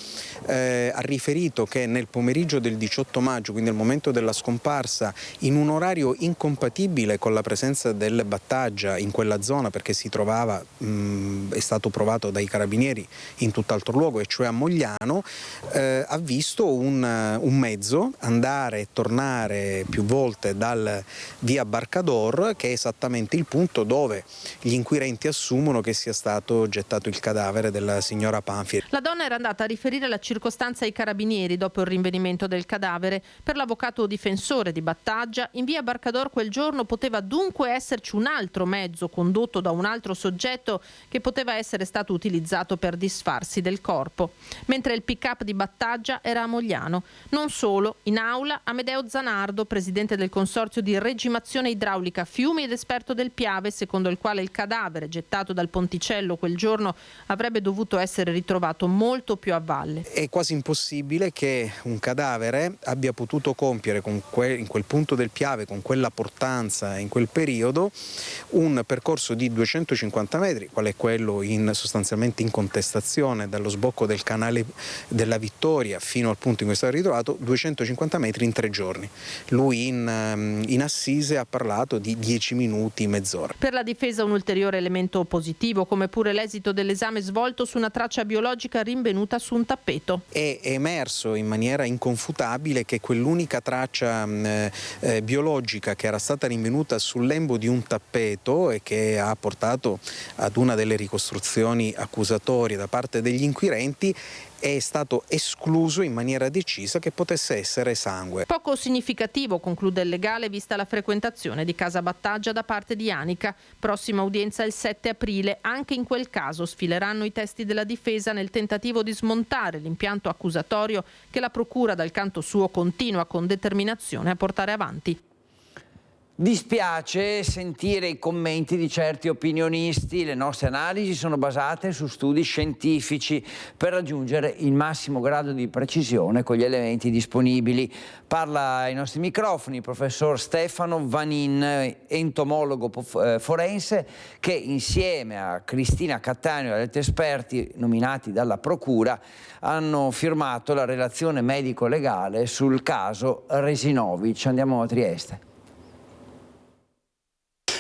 ha riferito che nel pomeriggio del 18 maggio, quindi al momento della scomparsa, in un orario incompatibile con la presenza del Battaglia in quella zona, perché si trovava, è stato provato dai carabinieri in tutt'altro luogo, e cioè a Mogliano, ha visto un mezzo andare e tornare più volte dal via Barcador, che è esattamente il punto dove gli inquirenti assumono che sia stato gettato il cadavere della signora Panfili. La donna era andata a riferire la circostanza ai carabinieri dopo il rinvenimento del cadavere. Per l'avvocato difensore di Battaglia, in via Barcador quel giorno poteva dunque esserci un altro mezzo condotto da un altro soggetto che poteva essere stato utilizzato per disfarsi del corpo, mentre il pick-up di Battaglia era a Mogliano. Non solo, in aula Amedeo Zanardo, presidente del consorzio di regimazione idraulica Fiumi ed esperto del Piave, secondo il quale il cadavere gettato dal ponticello quel giorno avrebbe dovuto essere ritrovato molto più a valle. È quasi impossibile che un cadavere abbia potuto compiere in quel punto del Piave, con quella portanza in quel periodo, un percorso di 250 metri, qual è quello sostanzialmente in contestazione dallo sbocco del canale della Vittoria fino al punto in cui è stato ritrovato, 250 metri in 3 giorni. Lui in assise ha parlato di 10 minuti, mezz'ora. Per la difesa un ulteriore elemento positivo, come pure l'esito dell'esame svolto su una traccia biologica rinvenuta su un tappeto. È emerso in maniera inconfutabile che quell'unica traccia biologica che era stata rinvenuta sul lembo di un tappeto e che ha portato ad una delle ricostruzioni accusatorie da parte degli inquirenti è stato escluso in maniera decisa che potesse essere sangue. Poco significativo, conclude il legale, vista la frequentazione di Casa Battaggia da parte di Anica. Prossima udienza il 7 aprile. Anche in quel caso sfileranno i testi della difesa nel tentativo di smontare l'impianto accusatorio che la procura dal canto suo continua con determinazione a portare avanti. Dispiace sentire i commenti di certi opinionisti. Le nostre analisi sono basate su studi scientifici per raggiungere il massimo grado di precisione con gli elementi disponibili. Parla ai nostri microfoni il professor Stefano Vanin, entomologo forense, che insieme a Cristina Cattaneo e agli altri esperti nominati dalla Procura hanno firmato la relazione medico-legale sul caso Resinovic. Andiamo a Trieste.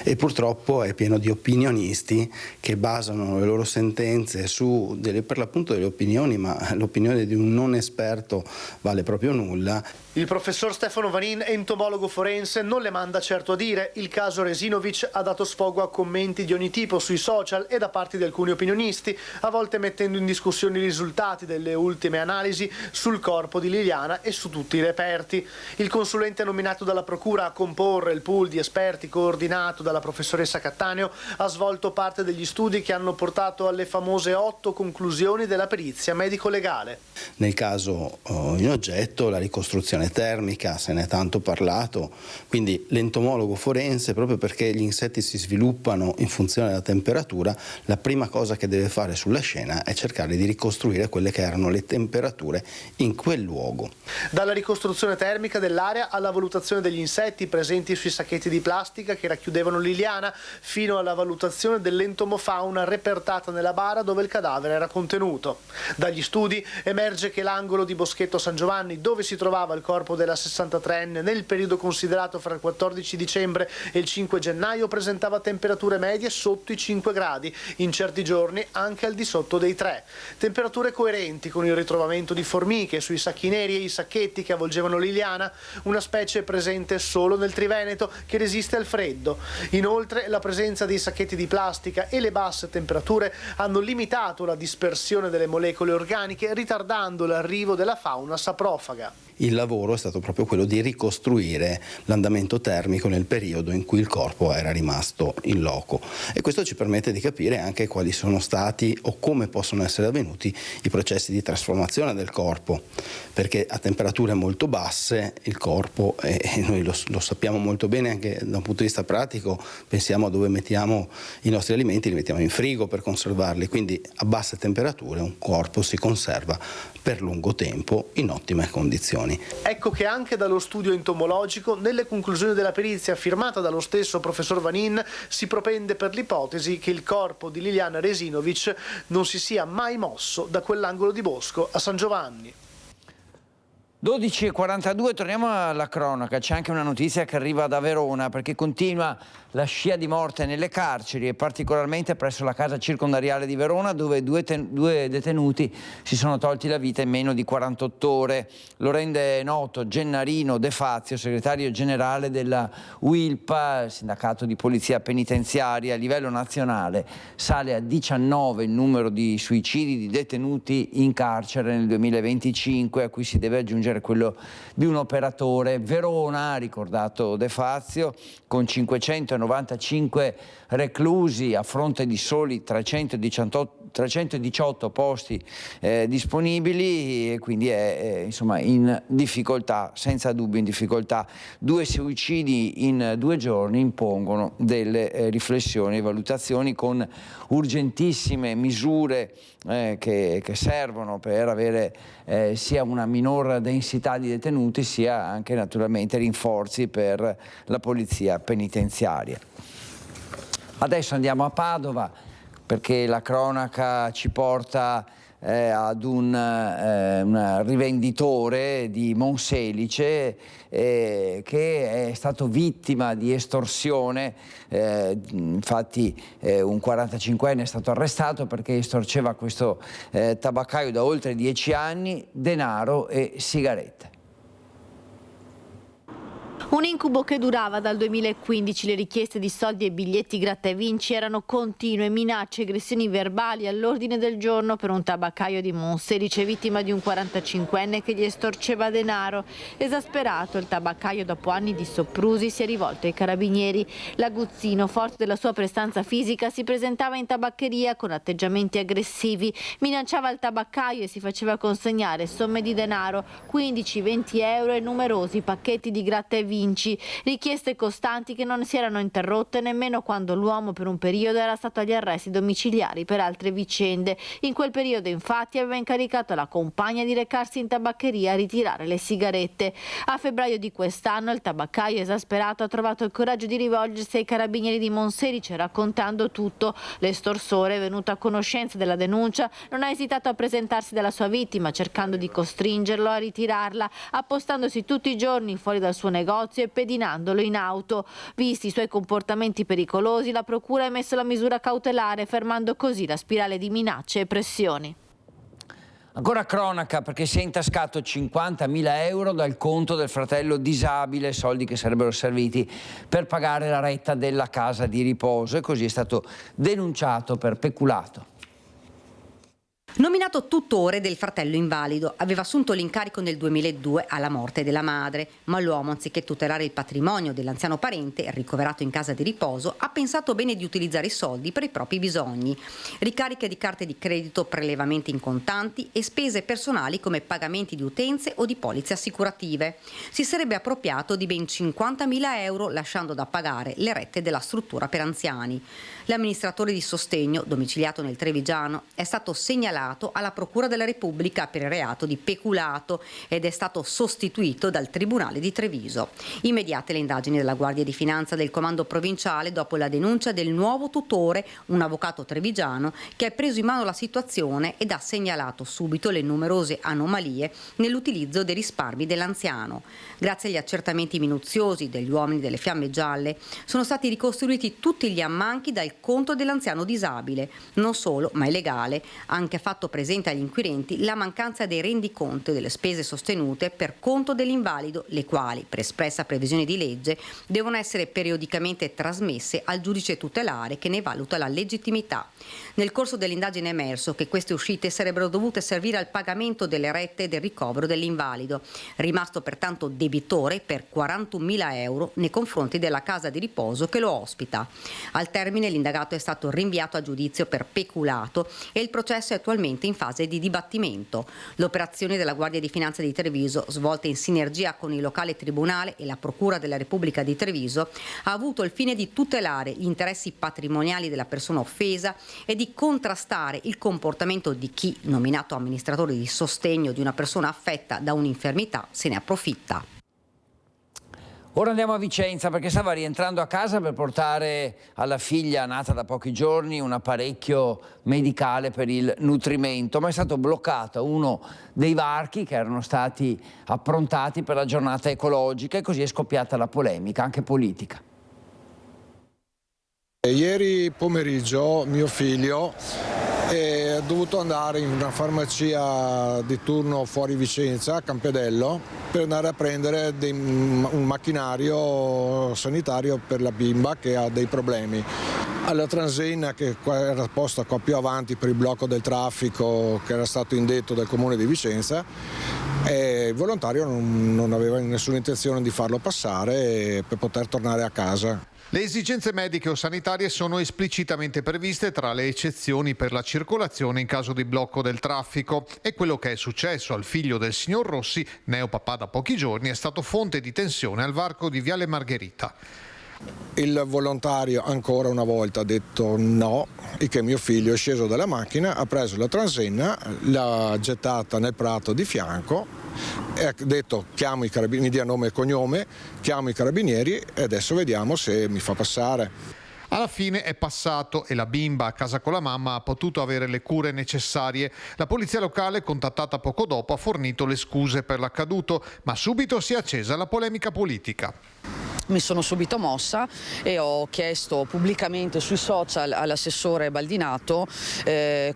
E purtroppo è pieno di opinionisti che basano le loro sentenze su per l'appunto delle opinioni, ma l'opinione di un non esperto vale proprio nulla. Il professor Stefano Vanin, entomologo forense, non le manda certo a dire. Il caso Resinovic ha dato sfogo a commenti di ogni tipo sui social e da parte di alcuni opinionisti, a volte mettendo in discussione i risultati delle ultime analisi sul corpo di Liliana e su tutti i reperti. Il consulente nominato dalla Procura a comporre il pool di esperti coordinato dalla professoressa Cattaneo ha svolto parte degli studi che hanno portato alle famose 8 conclusioni della perizia medico-legale. Nel caso in oggetto, la ricostruzione termica, se ne è tanto parlato, quindi l'entomologo forense, proprio perché gli insetti si sviluppano in funzione della temperatura, la prima cosa che deve fare sulla scena è cercare di ricostruire quelle che erano le temperature in quel luogo. Dalla ricostruzione termica dell'area alla valutazione degli insetti presenti sui sacchetti di plastica che racchiudevano Liliana, fino alla valutazione dell'entomofauna repertata nella bara dove il cadavere era contenuto. Dagli studi emerge che l'angolo di Boschetto San Giovanni, dove si trovava il corpo della 63enne nel periodo considerato fra il 14 dicembre e il 5 gennaio, presentava temperature medie sotto i 5 gradi, in certi giorni anche al di sotto dei 3. Temperature coerenti con il ritrovamento di formiche sui sacchi neri e i sacchetti che avvolgevano Liliana, una specie presente solo nel Triveneto che resiste al freddo. Inoltre la presenza dei sacchetti di plastica e le basse temperature hanno limitato la dispersione delle molecole organiche, ritardando l'arrivo della fauna saprofaga. Il lavoro è stato proprio quello di ricostruire l'andamento termico nel periodo in cui il corpo era rimasto in loco, e questo ci permette di capire anche quali sono stati o come possono essere avvenuti i processi di trasformazione del corpo, perché a temperature molto basse il corpo, e noi lo sappiamo molto bene anche da un punto di vista pratico, pensiamo a dove mettiamo i nostri alimenti, li mettiamo in frigo per conservarli, quindi a basse temperature un corpo si conserva per lungo tempo in ottime condizioni. Ecco che anche dallo studio entomologico, nelle conclusioni della perizia firmata dallo stesso professor Vanin, si propende per l'ipotesi che il corpo di Liliana Resinovic non si sia mai mosso da quell'angolo di bosco a San Giovanni. 12:42, torniamo alla cronaca. C'è anche una notizia che arriva da Verona, perché continua la scia di morte nelle carceri e particolarmente presso la casa circondariale di Verona, dove due detenuti si sono tolti la vita in meno di 48 ore. Lo rende noto Gennarino De Fazio, segretario generale della UILPA, sindacato di polizia penitenziaria. A livello nazionale sale a 19 il numero di suicidi di detenuti in carcere nel 2025, a cui si deve aggiungere quello di un operatore. Verona, ha ricordato De Fazio, con 595 reclusi a fronte di soli 318 posti disponibili, e quindi è insomma in difficoltà, senza dubbio in difficoltà. 2 suicidi in 2 giorni impongono delle riflessioni e valutazioni, con urgentissime misure che servono per avere sia una minor densità di detenuti, sia anche naturalmente rinforzi per la polizia penitenziaria. Adesso andiamo a Padova, perché la cronaca ci porta ad un rivenditore di Monselice che è stato vittima di estorsione. Infatti un 45enne è stato arrestato perché estorceva a questo tabaccaio da oltre 10 anni denaro e sigarette. Un incubo che durava dal 2015, le richieste di soldi e biglietti gratta e vinci erano continue, minacce e aggressioni verbali all'ordine del giorno per un tabaccaio di Monselice, vittima di un 45enne che gli estorceva denaro. Esasperato, il tabaccaio dopo anni di soprusi si è rivolto ai carabinieri. L'aguzzino, forte della sua prestanza fisica, si presentava in tabaccheria con atteggiamenti aggressivi, minacciava il tabaccaio e si faceva consegnare somme di denaro, 15-20 euro e numerosi pacchetti di gratta e vinci. Richieste costanti che non si erano interrotte nemmeno quando l'uomo per un periodo era stato agli arresti domiciliari per altre vicende. In quel periodo infatti aveva incaricato la compagna di recarsi in tabaccheria a ritirare le sigarette. A febbraio di quest'anno il tabaccaio esasperato ha trovato il coraggio di rivolgersi ai carabinieri di Monselice raccontando tutto. L'estorsore, venuto a conoscenza della denuncia, non ha esitato a presentarsi dalla sua vittima cercando di costringerlo a ritirarla, appostandosi tutti i giorni fuori dal suo negozio e pedinandolo in auto. Visti i suoi comportamenti pericolosi, la procura ha emesso la misura cautelare, fermando così la spirale di minacce e pressioni. Ancora cronaca, perché si è intascato 50.000 euro dal conto del fratello disabile, soldi che sarebbero serviti per pagare la retta della casa di riposo, e così è stato denunciato per peculato. Nominato tutore del fratello invalido, aveva assunto l'incarico nel 2002 alla morte della madre, ma l'uomo, anziché tutelare il patrimonio dell'anziano parente ricoverato in casa di riposo, ha pensato bene di utilizzare i soldi per i propri bisogni. Ricariche di carte di credito, prelevamenti in contanti e spese personali come pagamenti di utenze o di polizze assicurative. Si sarebbe appropriato di ben 50.000 euro, lasciando da pagare le rette della struttura per anziani. L'amministratore di sostegno, domiciliato nel Trevigiano, è stato segnalato alla Procura della Repubblica per il reato di peculato ed è stato sostituito dal Tribunale di Treviso. Immediate le indagini della Guardia di Finanza del Comando Provinciale dopo la denuncia del nuovo tutore, un avvocato trevigiano, che ha preso in mano la situazione ed ha segnalato subito le numerose anomalie nell'utilizzo dei risparmi dell'anziano. Grazie agli accertamenti minuziosi degli uomini delle Fiamme Gialle sono stati ricostruiti tutti gli ammanchi dal conto dell'anziano disabile. Non solo, ma è legale, anche fatto presente agli inquirenti la mancanza dei rendiconti delle spese sostenute per conto dell'invalido, le quali, per espressa previsione di legge, devono essere periodicamente trasmesse al giudice tutelare che ne valuta la legittimità. Nel corso dell'indagine è emerso che queste uscite sarebbero dovute servire al pagamento delle rette e del ricovero dell'invalido, rimasto pertanto debitore per 41.000 euro nei confronti della casa di riposo che lo ospita. Al termine l'indagato è stato rinviato a giudizio per peculato e il processo è attualmente in fase di dibattimento. L'operazione della Guardia di Finanza di Treviso, svolta in sinergia con il locale tribunale e la Procura della Repubblica di Treviso, ha avuto il fine di tutelare gli interessi patrimoniali della persona offesa e di contrastare il comportamento di chi, nominato amministratore di sostegno di una persona affetta da un'infermità, se ne approfitta. Ora andiamo a Vicenza, perché stava rientrando a casa per portare alla figlia nata da pochi giorni un apparecchio medicale per il nutrimento, ma è stato bloccato uno dei varchi che erano stati approntati per la giornata ecologica e così è scoppiata la polemica, anche politica. Ieri pomeriggio mio figlio è dovuto andare in una farmacia di turno fuori Vicenza, a Campedello, per andare a prendere un macchinario sanitario per la bimba che ha dei problemi. Alla Transenna, che era posta qua più avanti per il blocco del traffico che era stato indetto dal comune di Vicenza, il volontario non aveva nessuna intenzione di farlo passare per poter tornare a casa. Le esigenze mediche o sanitarie sono esplicitamente previste tra le eccezioni per la circolazione in caso di blocco del traffico, e quello che è successo al figlio del signor Rossi, neopapà da pochi giorni, è stato fonte di tensione al varco di Viale Margherita. Il volontario ancora una volta ha detto no, e che mio figlio è sceso dalla macchina, ha preso la Transenna, l'ha gettata nel prato di fianco e ha detto chiamo i carabinieri, mi dia nome e cognome, chiamo i carabinieri e adesso vediamo se mi fa passare. Alla fine è passato e la bimba, a casa con la mamma, ha potuto avere le cure necessarie. La polizia locale, contattata poco dopo, ha fornito le scuse per l'accaduto, ma subito si è accesa la polemica politica. Mi sono subito mossa e ho chiesto pubblicamente sui social all'assessore Baldinato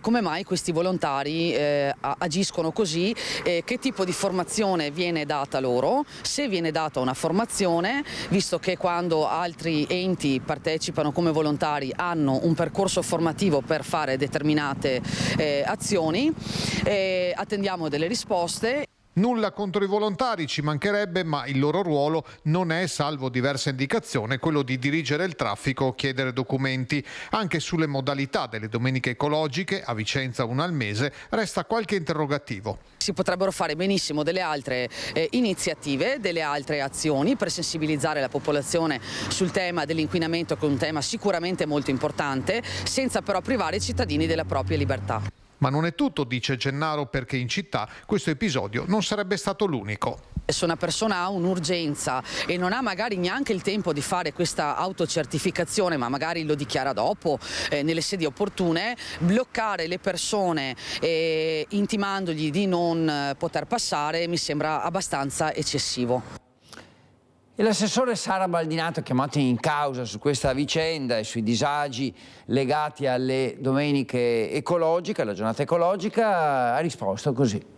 come mai questi volontari agiscono così, che tipo di formazione viene data loro, se viene data una formazione, visto che quando altri enti partecipano come volontari hanno un percorso formativo per fare determinate azioni. Attendiamo delle risposte. Nulla contro i volontari, ci mancherebbe, ma il loro ruolo non è, salvo diversa indicazione, quello di dirigere il traffico o chiedere documenti. Anche sulle modalità delle domeniche ecologiche, a Vicenza una al mese, resta qualche interrogativo. Si potrebbero fare benissimo delle altre iniziative, delle altre azioni per sensibilizzare la popolazione sul tema dell'inquinamento, che è un tema sicuramente molto importante, senza però privare i cittadini della propria libertà. Ma non è tutto, dice Gennaro, perché in città questo episodio non sarebbe stato l'unico. Se una persona ha un'urgenza e non ha magari neanche il tempo di fare questa autocertificazione, ma magari lo dichiara dopo nelle sedi opportune, bloccare le persone intimandogli di non poter passare mi sembra abbastanza eccessivo. E l'assessore Sara Baldinato, chiamato in causa su questa vicenda e sui disagi legati alle domeniche ecologiche, alla giornata ecologica, ha risposto così.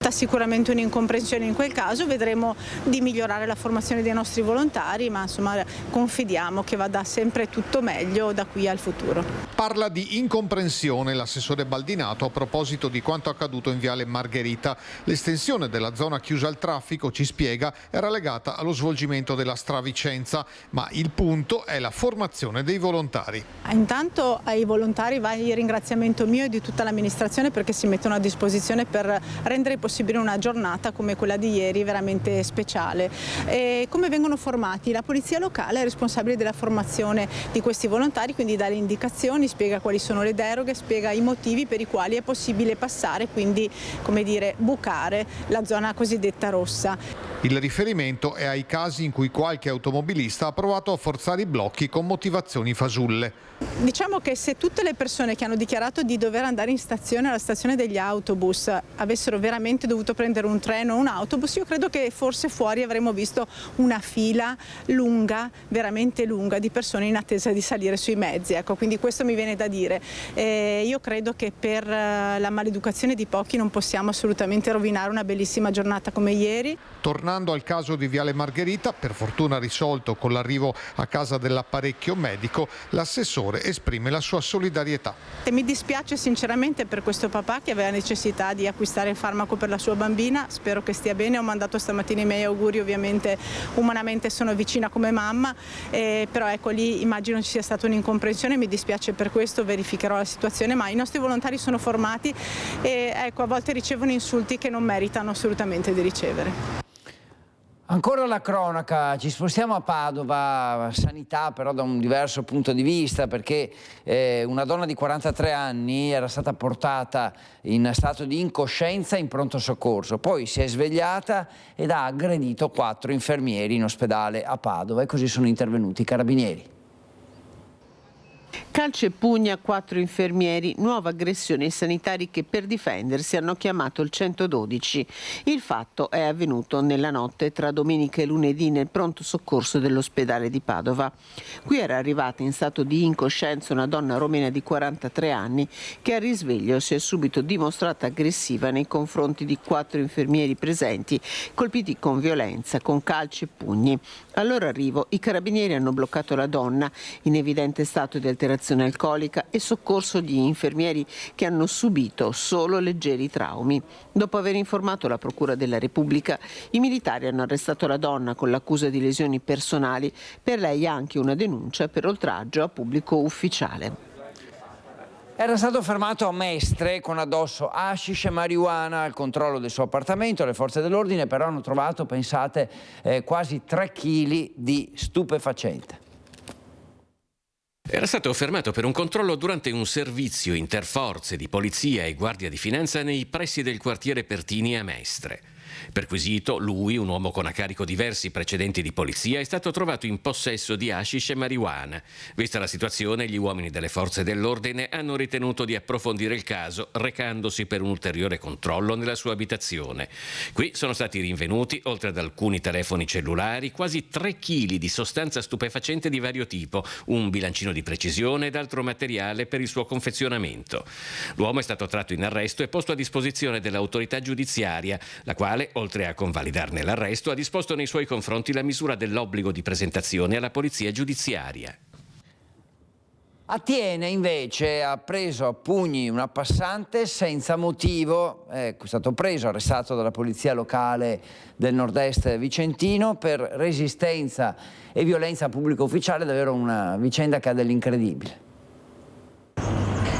Sicuramente un'incomprensione in quel caso, vedremo di migliorare la formazione dei nostri volontari, ma insomma confidiamo che vada sempre tutto meglio da qui al futuro. Parla di incomprensione l'assessore Baldinato a proposito di quanto accaduto in Viale Margherita. L'estensione della zona chiusa al traffico, ci spiega, era legata allo svolgimento della Stravicenza, ma il punto è la formazione dei volontari. Intanto ai volontari va il ringraziamento mio e di tutta l'amministrazione, perché si mettono a disposizione per rendere possibile una giornata come quella di ieri veramente speciale. E come vengono formati? La polizia locale è responsabile della formazione di questi volontari, quindi dà le indicazioni, spiega quali sono le deroghe, spiega i motivi per i quali è possibile passare, quindi come dire bucare la zona cosiddetta rossa. Il riferimento è ai casi in cui qualche automobilista ha provato a forzare i blocchi con motivazioni fasulle. Diciamo che se tutte le persone che hanno dichiarato di dover andare in stazione, alla stazione degli autobus, avessero veramente dovuto prendere un treno o un autobus, io credo che forse fuori avremmo visto una fila lunga, veramente lunga, di persone in attesa di salire sui mezzi. Ecco, quindi questo mi viene da dire. Io credo che per la maleducazione di pochi non possiamo assolutamente rovinare una bellissima giornata come ieri. Tornando al caso di Viale Margherita, per fortuna risolto con l'arrivo a casa dell'apparecchio medico, l'assessore esprime la sua solidarietà. E mi dispiace sinceramente per questo papà che aveva necessità di acquistare il farmaco per la sua bambina, spero che stia bene, ho mandato stamattina i miei auguri, ovviamente umanamente sono vicina come mamma, però ecco lì immagino ci sia stata un'incomprensione, mi dispiace per questo, verificherò la situazione, ma i nostri volontari sono formati e ecco a volte ricevono insulti che non meritano assolutamente di ricevere. Ancora la cronaca, ci spostiamo a Padova, sanità però da un diverso punto di vista, perché una donna di 43 anni era stata portata in stato di incoscienza in pronto soccorso, poi si è svegliata ed ha aggredito 4 infermieri in ospedale a Padova e così sono intervenuti i carabinieri. Calci e pugni a 4 infermieri, nuova aggressione ai sanitari che per difendersi hanno chiamato il 112. Il fatto è avvenuto nella notte tra domenica e lunedì nel pronto soccorso dell'ospedale di Padova. Qui era arrivata in stato di incoscienza una donna romena di 43 anni che al risveglio si è subito dimostrata aggressiva nei confronti di 4 infermieri presenti, colpiti con violenza, con calci e pugni. Al loro arrivo i carabinieri hanno bloccato la donna in evidente stato di alterazione alcolica e soccorso gli infermieri che hanno subito solo leggeri traumi. Dopo aver informato la Procura della Repubblica, i militari hanno arrestato la donna con l'accusa di lesioni personali, per lei anche una denuncia per oltraggio a pubblico ufficiale. Era stato fermato a Mestre con addosso hashish e marijuana al controllo del suo appartamento. Le forze dell'ordine però hanno trovato, pensate, quasi 3 kg di stupefacente. Era stato fermato per un controllo durante un servizio interforze di polizia e guardia di finanza nei pressi del quartiere Pertini a Mestre. Perquisito, lui, un uomo con a carico diversi precedenti di polizia, è stato trovato in possesso di hashish e marijuana. Vista la situazione, gli uomini delle forze dell'ordine hanno ritenuto di approfondire il caso, recandosi per un ulteriore controllo nella sua abitazione. Qui sono stati rinvenuti, oltre ad alcuni telefoni cellulari, quasi 3 kg di sostanza stupefacente di vario tipo, un bilancino di precisione ed altro materiale per il suo confezionamento. L'uomo è stato tratto in arresto e posto a disposizione dell'autorità giudiziaria, la quale, oltre a convalidarne l'arresto, ha disposto nei suoi confronti la misura dell'obbligo di presentazione alla polizia giudiziaria. A Thiene invece ha preso a pugni una passante senza motivo, è stato preso, arrestato dalla polizia locale del nord-est vicentino per resistenza e violenza a pubblico ufficiale, davvero una vicenda che ha dell'incredibile.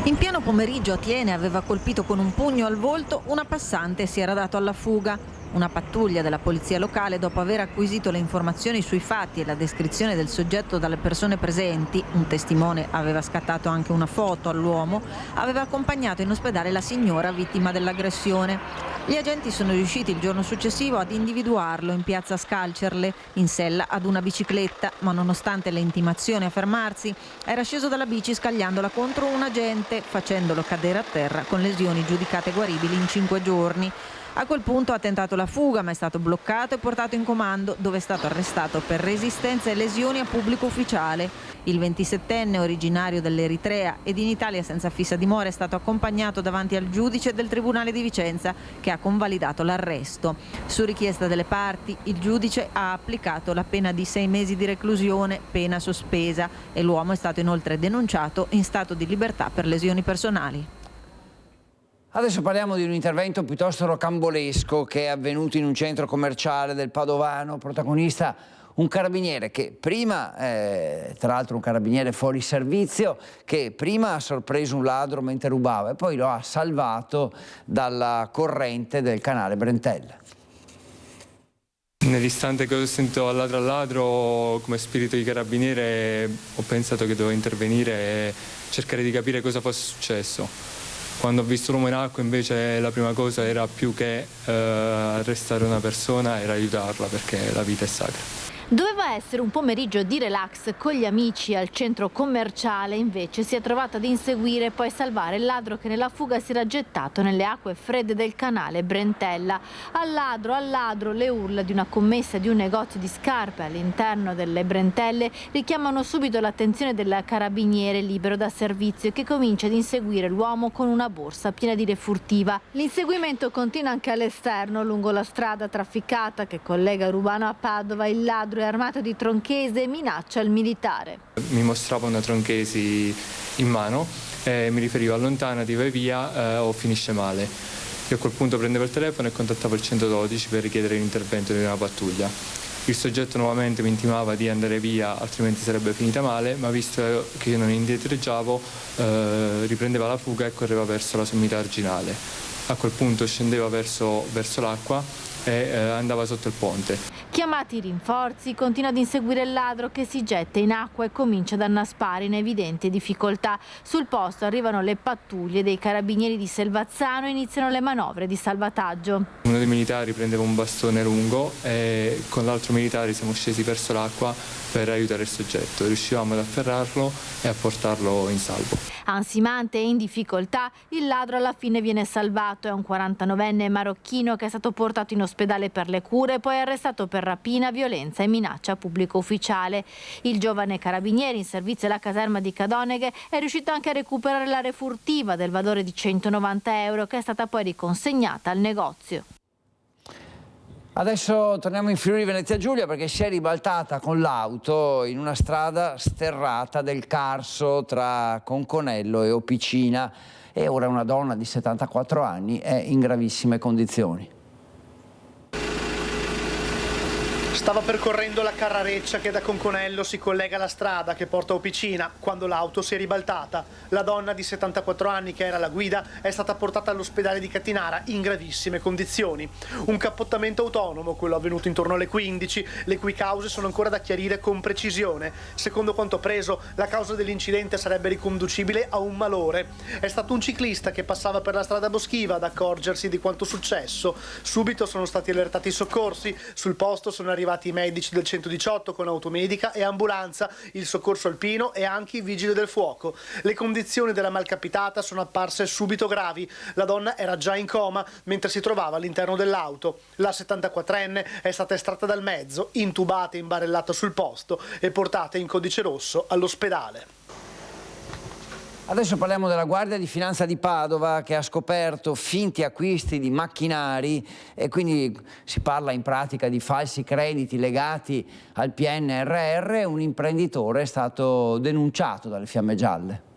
In pieno pomeriggio a Thiene aveva colpito con un pugno al volto una passante e si era dato alla fuga. Una pattuglia della polizia locale, dopo aver acquisito le informazioni sui fatti e la descrizione del soggetto dalle persone presenti, un testimone aveva scattato anche una foto all'uomo, aveva accompagnato in ospedale la signora vittima dell'aggressione. Gli agenti sono riusciti il giorno successivo ad individuarlo in piazza Scalcerle, in sella ad una bicicletta, ma nonostante le intimazioni a fermarsi, era sceso dalla bici scagliandola contro un agente, facendolo cadere a terra con lesioni giudicate guaribili in 5 giorni. A quel punto ha tentato la fuga, ma è stato bloccato e portato in comando, dove è stato arrestato per resistenza e lesioni a pubblico ufficiale. Il 27enne, originario dell'Eritrea ed in Italia senza fissa dimora, è stato accompagnato davanti al giudice del Tribunale di Vicenza, che ha convalidato l'arresto. Su richiesta delle parti, il giudice ha applicato la pena di 6 mesi di reclusione, pena sospesa, e l'uomo è stato inoltre denunciato in stato di libertà per lesioni personali. Adesso parliamo di un intervento piuttosto rocambolesco che è avvenuto in un centro commerciale del Padovano, protagonista un carabiniere che prima, tra l'altro un carabiniere fuori servizio, che prima ha sorpreso un ladro mentre rubava e poi lo ha salvato dalla corrente del canale Brentella. Nell'istante che ho sentito al ladro, come spirito di carabiniere, ho pensato che dovevo intervenire e cercare di capire cosa fosse successo. Quando ho visto l'uomo in acqua invece la prima cosa era più che arrestare una persona, era aiutarla perché la vita è sacra. Doveva essere un pomeriggio di relax con gli amici al centro commerciale, invece si è trovato ad inseguire e poi salvare il ladro che nella fuga si era gettato nelle acque fredde del canale Brentella. Al ladro, le urla di una commessa di un negozio di scarpe all'interno delle Brentelle richiamano subito l'attenzione del carabiniere libero da servizio, che comincia ad inseguire l'uomo con una borsa piena di refurtiva. L'inseguimento continua anche all'esterno, lungo la strada trafficata che collega Rubano a Padova. Il ladro è armato di tronchese e minaccia il militare. Mi mostrava una tronchesi in mano e mi riferiva: allontanati, vai via o finisce male. Io a quel punto prendevo il telefono e contattavo il 112 per richiedere l'intervento di una pattuglia. Il soggetto nuovamente mi intimava di andare via, altrimenti sarebbe finita male, ma visto che io non indietreggiavo, riprendeva la fuga e correva verso la sommità arginale. A quel punto scendeva verso l'acqua e andava sotto il ponte. Chiamati i rinforzi, continua ad inseguire il ladro che si getta in acqua e comincia ad annaspare in evidente difficoltà. Sul posto arrivano le pattuglie dei carabinieri di Selvazzano e iniziano le manovre di salvataggio. Uno dei militari prendeva un bastone lungo e con l'altro militare siamo scesi verso l'acqua per aiutare il soggetto. Riuscivamo ad afferrarlo e a portarlo in salvo. Ansimante e in difficoltà, il ladro alla fine viene salvato. È un 49enne marocchino che è stato portato in ospedale per le cure e poi arrestato per rapina, violenza e minaccia a pubblico ufficiale. Il giovane carabiniere in servizio alla caserma di Cadoneghe è riuscito anche a recuperare la refurtiva del valore di 190 euro che è stata poi riconsegnata al negozio. Adesso torniamo in Friuli Venezia Giulia perché si è ribaltata con l'auto in una strada sterrata del Carso tra Conconello e Opicina e ora una donna di 74 anni è in gravissime condizioni. Stava Stava percorrendo la Carrareccia che da Conconello si collega alla strada che porta a Opicina quando l'auto si è ribaltata. La donna di 74 anni che era alla guida è stata portata all'ospedale di Cattinara in gravissime condizioni. Un cappottamento autonomo, quello avvenuto intorno alle 15, le cui cause sono ancora da chiarire con precisione. Secondo quanto appreso, la causa dell'incidente sarebbe riconducibile a un malore. È stato un ciclista che passava per la strada boschiva ad accorgersi di quanto successo. Subito sono stati allertati i soccorsi. Sul posto sono arrivati i medici del 118 con automedica e ambulanza, il soccorso alpino e anche i vigili del fuoco. Le condizioni della malcapitata sono apparse subito gravi. La donna era già in coma mentre si trovava all'interno dell'auto. La 74enne è stata estratta dal mezzo, intubata e imbarellata sul posto e portata in codice rosso all'ospedale. Adesso parliamo della Guardia di Finanza di Padova che ha scoperto finti acquisti di macchinari e quindi si parla in pratica di falsi crediti legati al PNRR. Un imprenditore è stato denunciato dalle Fiamme Gialle.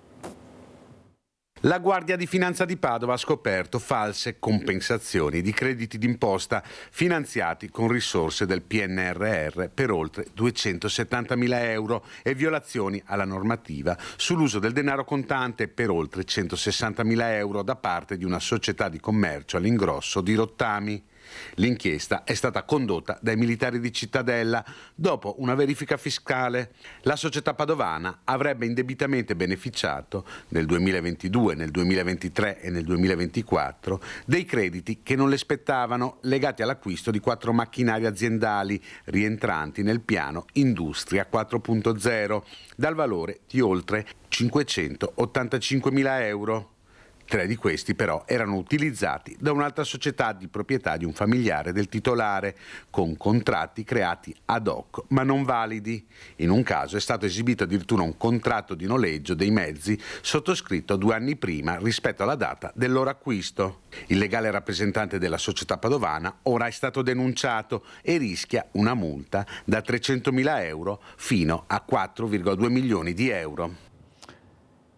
La Guardia di Finanza di Padova ha scoperto false compensazioni di crediti d'imposta finanziati con risorse del PNRR per oltre 270.000 euro e violazioni alla normativa sull'uso del denaro contante per oltre 160.000 euro da parte di una società di commercio all'ingrosso di Rottami. L'inchiesta è stata condotta dai militari di Cittadella dopo una verifica fiscale. La società padovana avrebbe indebitamente beneficiato nel 2022, nel 2023 e nel 2024 dei crediti che non le spettavano legati all'acquisto di 4 macchinari aziendali rientranti nel piano Industria 4.0 dal valore di oltre 585.000 euro. 3 di questi però erano utilizzati da un'altra società di proprietà di un familiare del titolare, con contratti creati ad hoc ma non validi. In un caso è stato esibito addirittura un contratto di noleggio dei mezzi sottoscritto 2 anni prima rispetto alla data del loro acquisto. Il legale rappresentante della società padovana ora è stato denunciato e rischia una multa da 300.000 euro fino a 4,2 milioni di euro.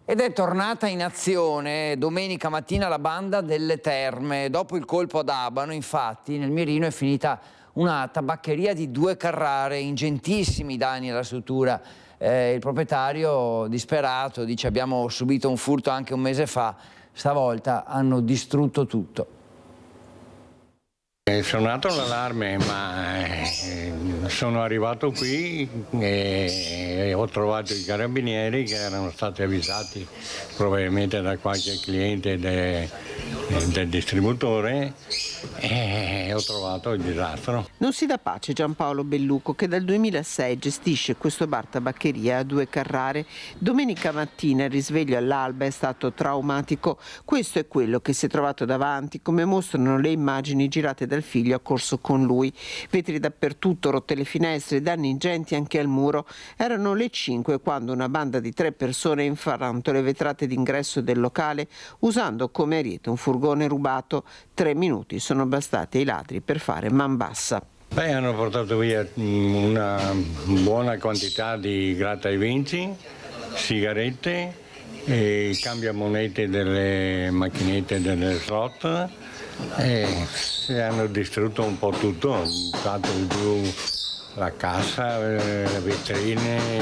Ed è tornata in azione domenica mattina la banda delle Terme. Dopo il colpo ad Abano, infatti, nel mirino è finita una tabaccheria di 2 Carrare, ingentissimi danni alla struttura. Il proprietario, disperato, dice: abbiamo subito un furto anche un mese fa, stavolta hanno distrutto tutto. È suonato l'allarme, ma sono arrivato qui e ho trovato i carabinieri che erano stati avvisati probabilmente da qualche cliente del distributore e ho trovato il disastro. Non si dà pace Giampaolo Belluco, che dal 2006 gestisce questo bar tabaccheria a 2 Carrare. Domenica mattina il risveglio all'alba è stato traumatico. Questo è quello che si è trovato davanti, come mostrano le immagini girate dal figlio accorso con lui. Vetri dappertutto, rotte le finestre, danni ingenti anche al muro. Erano le 5 quando una banda di 3 persone ha infarrato le vetrate d'ingresso del locale usando come ariete un furgone rubato. 3 minuti sono bastati ai ladri per fare man bassa. Hanno portato via una buona quantità di gratta e vinci, sigarette, e cambiamonete delle macchinette delle slot e hanno distrutto un po' tutto, hanno dato giù la cassa, le vetrine,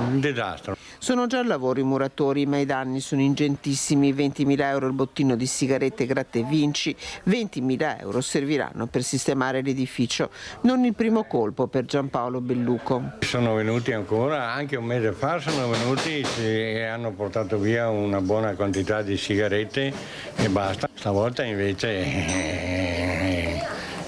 un disastro. Sono già al lavoro i muratori, ma i danni sono ingentissimi. 20.000 euro il bottino di sigarette gratta e vinci, 20.000 euro serviranno per sistemare l'edificio. Non il primo colpo per Giampaolo Belluco. Sono venuti ancora, anche un mese fa sono venuti e hanno portato via una buona quantità di sigarette e basta. Stavolta invece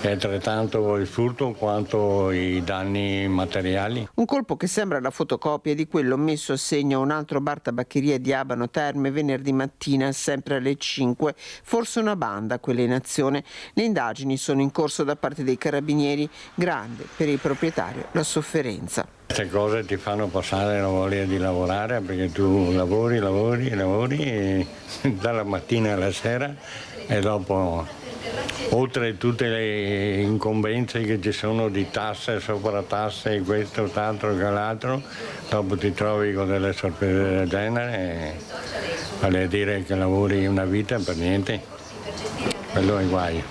è altrettanto il furto quanto i danni materiali. Un colpo che sembra la fotocopia di quello messo a segno a un altro bar tabaccheria di Abano Terme venerdì mattina, sempre alle 5. Forse una banda, quella in azione. Le indagini sono in corso da parte dei carabinieri. Grande per il proprietario la sofferenza. Queste cose ti fanno passare la voglia di lavorare, perché tu lavori e dalla mattina alla sera e dopo, oltre tutte le incombenze che ci sono di tasse, sovratasse, questo, quest'altro che l'altro, dopo ti trovi con delle sorprese del genere e vale a dire che lavori una vita per niente, quello è guai.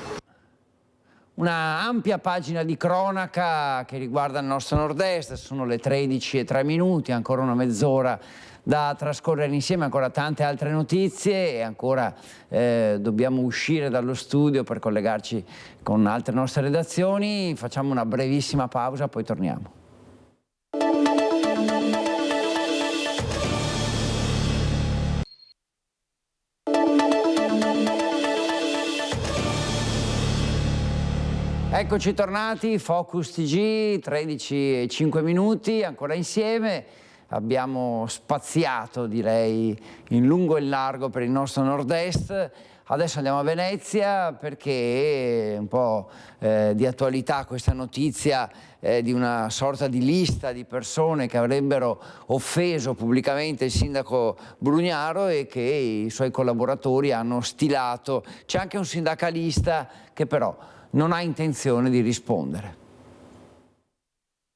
una ampia pagina di cronaca che riguarda il nostro nord-est. Sono le 13:03, ancora una mezz'ora da trascorrere insieme, ancora tante altre notizie e ancora dobbiamo uscire dallo studio per collegarci con altre nostre redazioni. Facciamo una brevissima pausa, poi torniamo. Eccoci tornati, Focus TG, 13:05, ancora insieme. Abbiamo spaziato, direi, in lungo e in largo per il nostro nord-est. Adesso andiamo a Venezia perché è un po' di attualità questa notizia di una sorta di lista di persone che avrebbero offeso pubblicamente il sindaco Brugnaro e che i suoi collaboratori hanno stilato. C'è anche un sindacalista che però non ha intenzione di rispondere.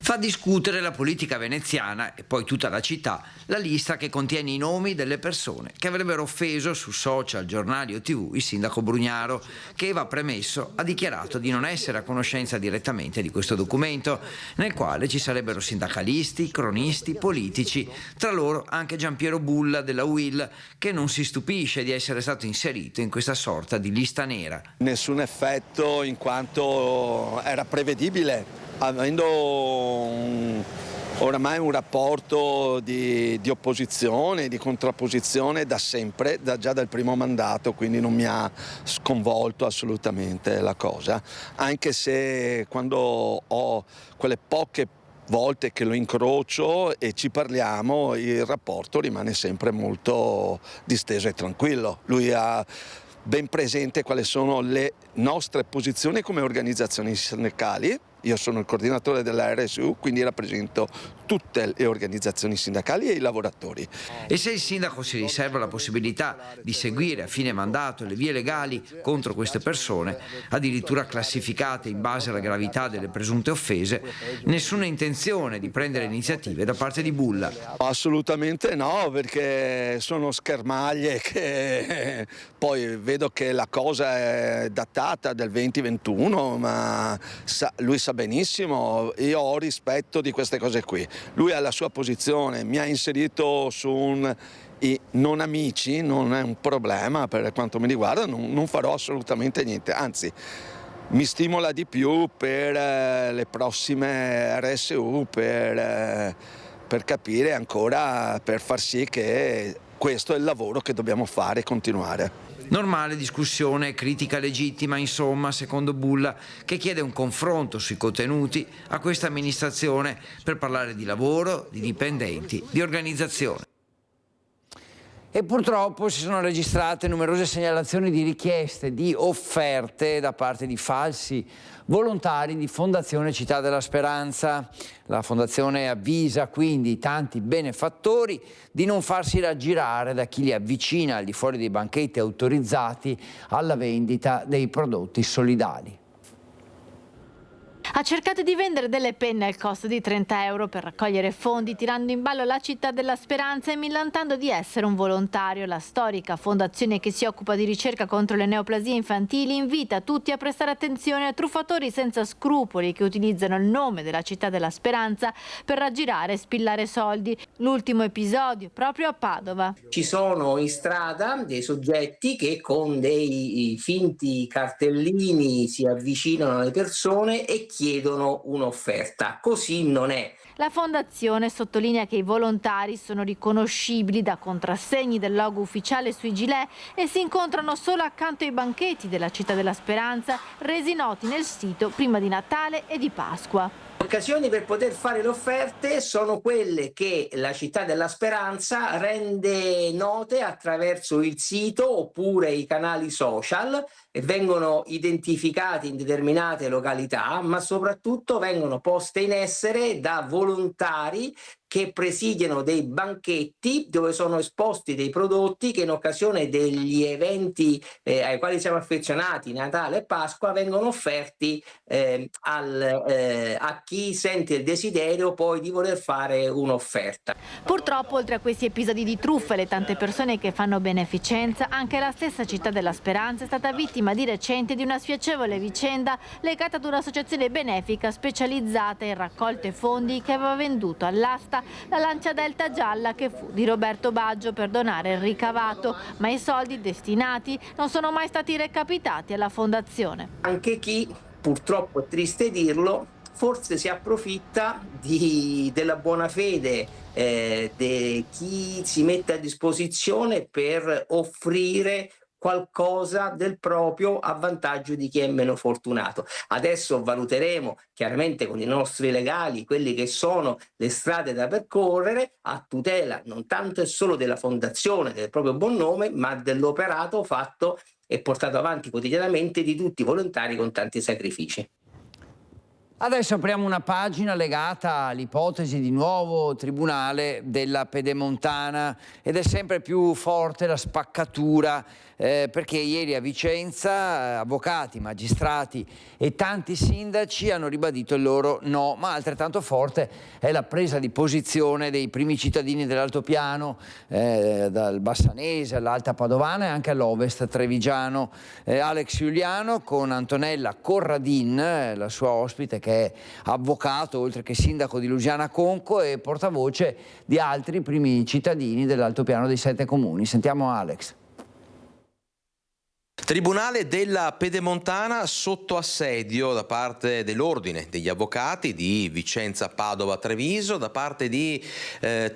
Fa discutere la politica veneziana e poi tutta la città la lista che contiene i nomi delle persone che avrebbero offeso su social, giornali o TV il sindaco Brugnaro, che, va premesso, ha dichiarato di non essere a conoscenza direttamente di questo documento, nel quale ci sarebbero sindacalisti, cronisti, politici, tra loro anche Giampiero Bulla della UIL, che non si stupisce di essere stato inserito in questa sorta di lista nera. Nessun effetto, in quanto era prevedibile, avendo oramai un rapporto di opposizione, di contrapposizione da sempre, già dal primo mandato, quindi non mi ha sconvolto assolutamente la cosa, anche se quando ho quelle poche volte che lo incrocio e ci parliamo, il rapporto rimane sempre molto disteso e tranquillo. Lui ha ben presente quali sono le nostre posizioni come organizzazioni sindacali. Io sono il coordinatore della RSU, quindi rappresento tutte le organizzazioni sindacali e i lavoratori. E se il sindaco si riserva la possibilità di seguire a fine mandato le vie legali contro queste persone, addirittura classificate in base alla gravità delle presunte offese, nessuna intenzione di prendere iniziative da parte di Bulla. Assolutamente no, perché sono schermaglie che poi vedo che la cosa è datata del 2021, ma lui sa benissimo, io ho rispetto di queste cose qui. Lui ha la sua posizione, mi ha inserito su i non amici, non è un problema per quanto mi riguarda, non farò assolutamente niente, anzi mi stimola di più per le prossime RSU, per capire ancora, per far sì che questo è il lavoro che dobbiamo fare e continuare. Normale discussione, critica legittima, insomma, secondo Bulla, che chiede un confronto sui contenuti a questa amministrazione per parlare di lavoro, di dipendenti, di organizzazione. E purtroppo si sono registrate numerose segnalazioni di richieste di offerte da parte di falsi volontari di Fondazione Città della Speranza. La Fondazione avvisa quindi tanti benefattori di non farsi raggirare da chi li avvicina al di fuori dei banchetti autorizzati alla vendita dei prodotti solidali. Ha cercato di vendere delle penne al costo di 30 euro per raccogliere fondi, tirando in ballo la Città della Speranza e millantando di essere un volontario. La storica fondazione che si occupa di ricerca contro le neoplasie infantili invita tutti a prestare attenzione a truffatori senza scrupoli che utilizzano il nome della Città della Speranza per raggirare e spillare soldi. L'ultimo episodio proprio a Padova. Ci sono in strada dei soggetti che con dei finti cartellini si avvicinano alle persone e chiedono un'offerta. Così non è. La fondazione sottolinea che i volontari sono riconoscibili da contrassegni del logo ufficiale sui gilet e si incontrano solo accanto ai banchetti della Città della Speranza, resi noti nel sito prima di Natale e di Pasqua. Occasioni per poter fare le offerte sono quelle che la Città della Speranza rende note attraverso il sito oppure i canali social e vengono identificati in determinate località, ma soprattutto vengono poste in essere da volontari che presidiano dei banchetti dove sono esposti dei prodotti che in occasione degli eventi ai quali siamo affezionati, Natale e Pasqua, vengono offerti a chi sente il desiderio poi di voler fare un'offerta. Purtroppo, oltre a questi episodi di truffe e le tante persone che fanno beneficenza, anche la stessa città della Speranza è stata vittima di recente di una spiacevole vicenda legata ad un'associazione benefica specializzata in raccolte fondi che aveva venduto all'asta la Lancia Delta gialla che fu di Roberto Baggio per donare il ricavato, ma i soldi destinati non sono mai stati recapitati alla fondazione. Anche chi, purtroppo è triste dirlo, forse si approfitta della buona fede di chi si mette a disposizione per offrire qualcosa del proprio a vantaggio di chi è meno fortunato. Adesso valuteremo chiaramente con i nostri legali quelli che sono le strade da percorrere a tutela non tanto e solo della fondazione, del proprio buon nome, ma dell'operato fatto e portato avanti quotidianamente di tutti i volontari con tanti sacrifici. Adesso apriamo una pagina legata all'ipotesi di nuovo tribunale della Pedemontana ed è sempre più forte la spaccatura perché ieri a Vicenza avvocati, magistrati e tanti sindaci hanno ribadito il loro no, ma altrettanto forte è la presa di posizione dei primi cittadini dell'altopiano, dal Bassanese all'Alta Padovana e anche all'Ovest trevigiano. Alex Giuliano con Antonella Corradin, la sua ospite, che è avvocato oltre che sindaco di Lusiana Conco e portavoce di altri primi cittadini dell'altopiano dei 7 comuni. Sentiamo Alex. Tribunale della Pedemontana sotto assedio da parte dell'Ordine degli Avvocati di Vicenza, Padova, Treviso, da parte di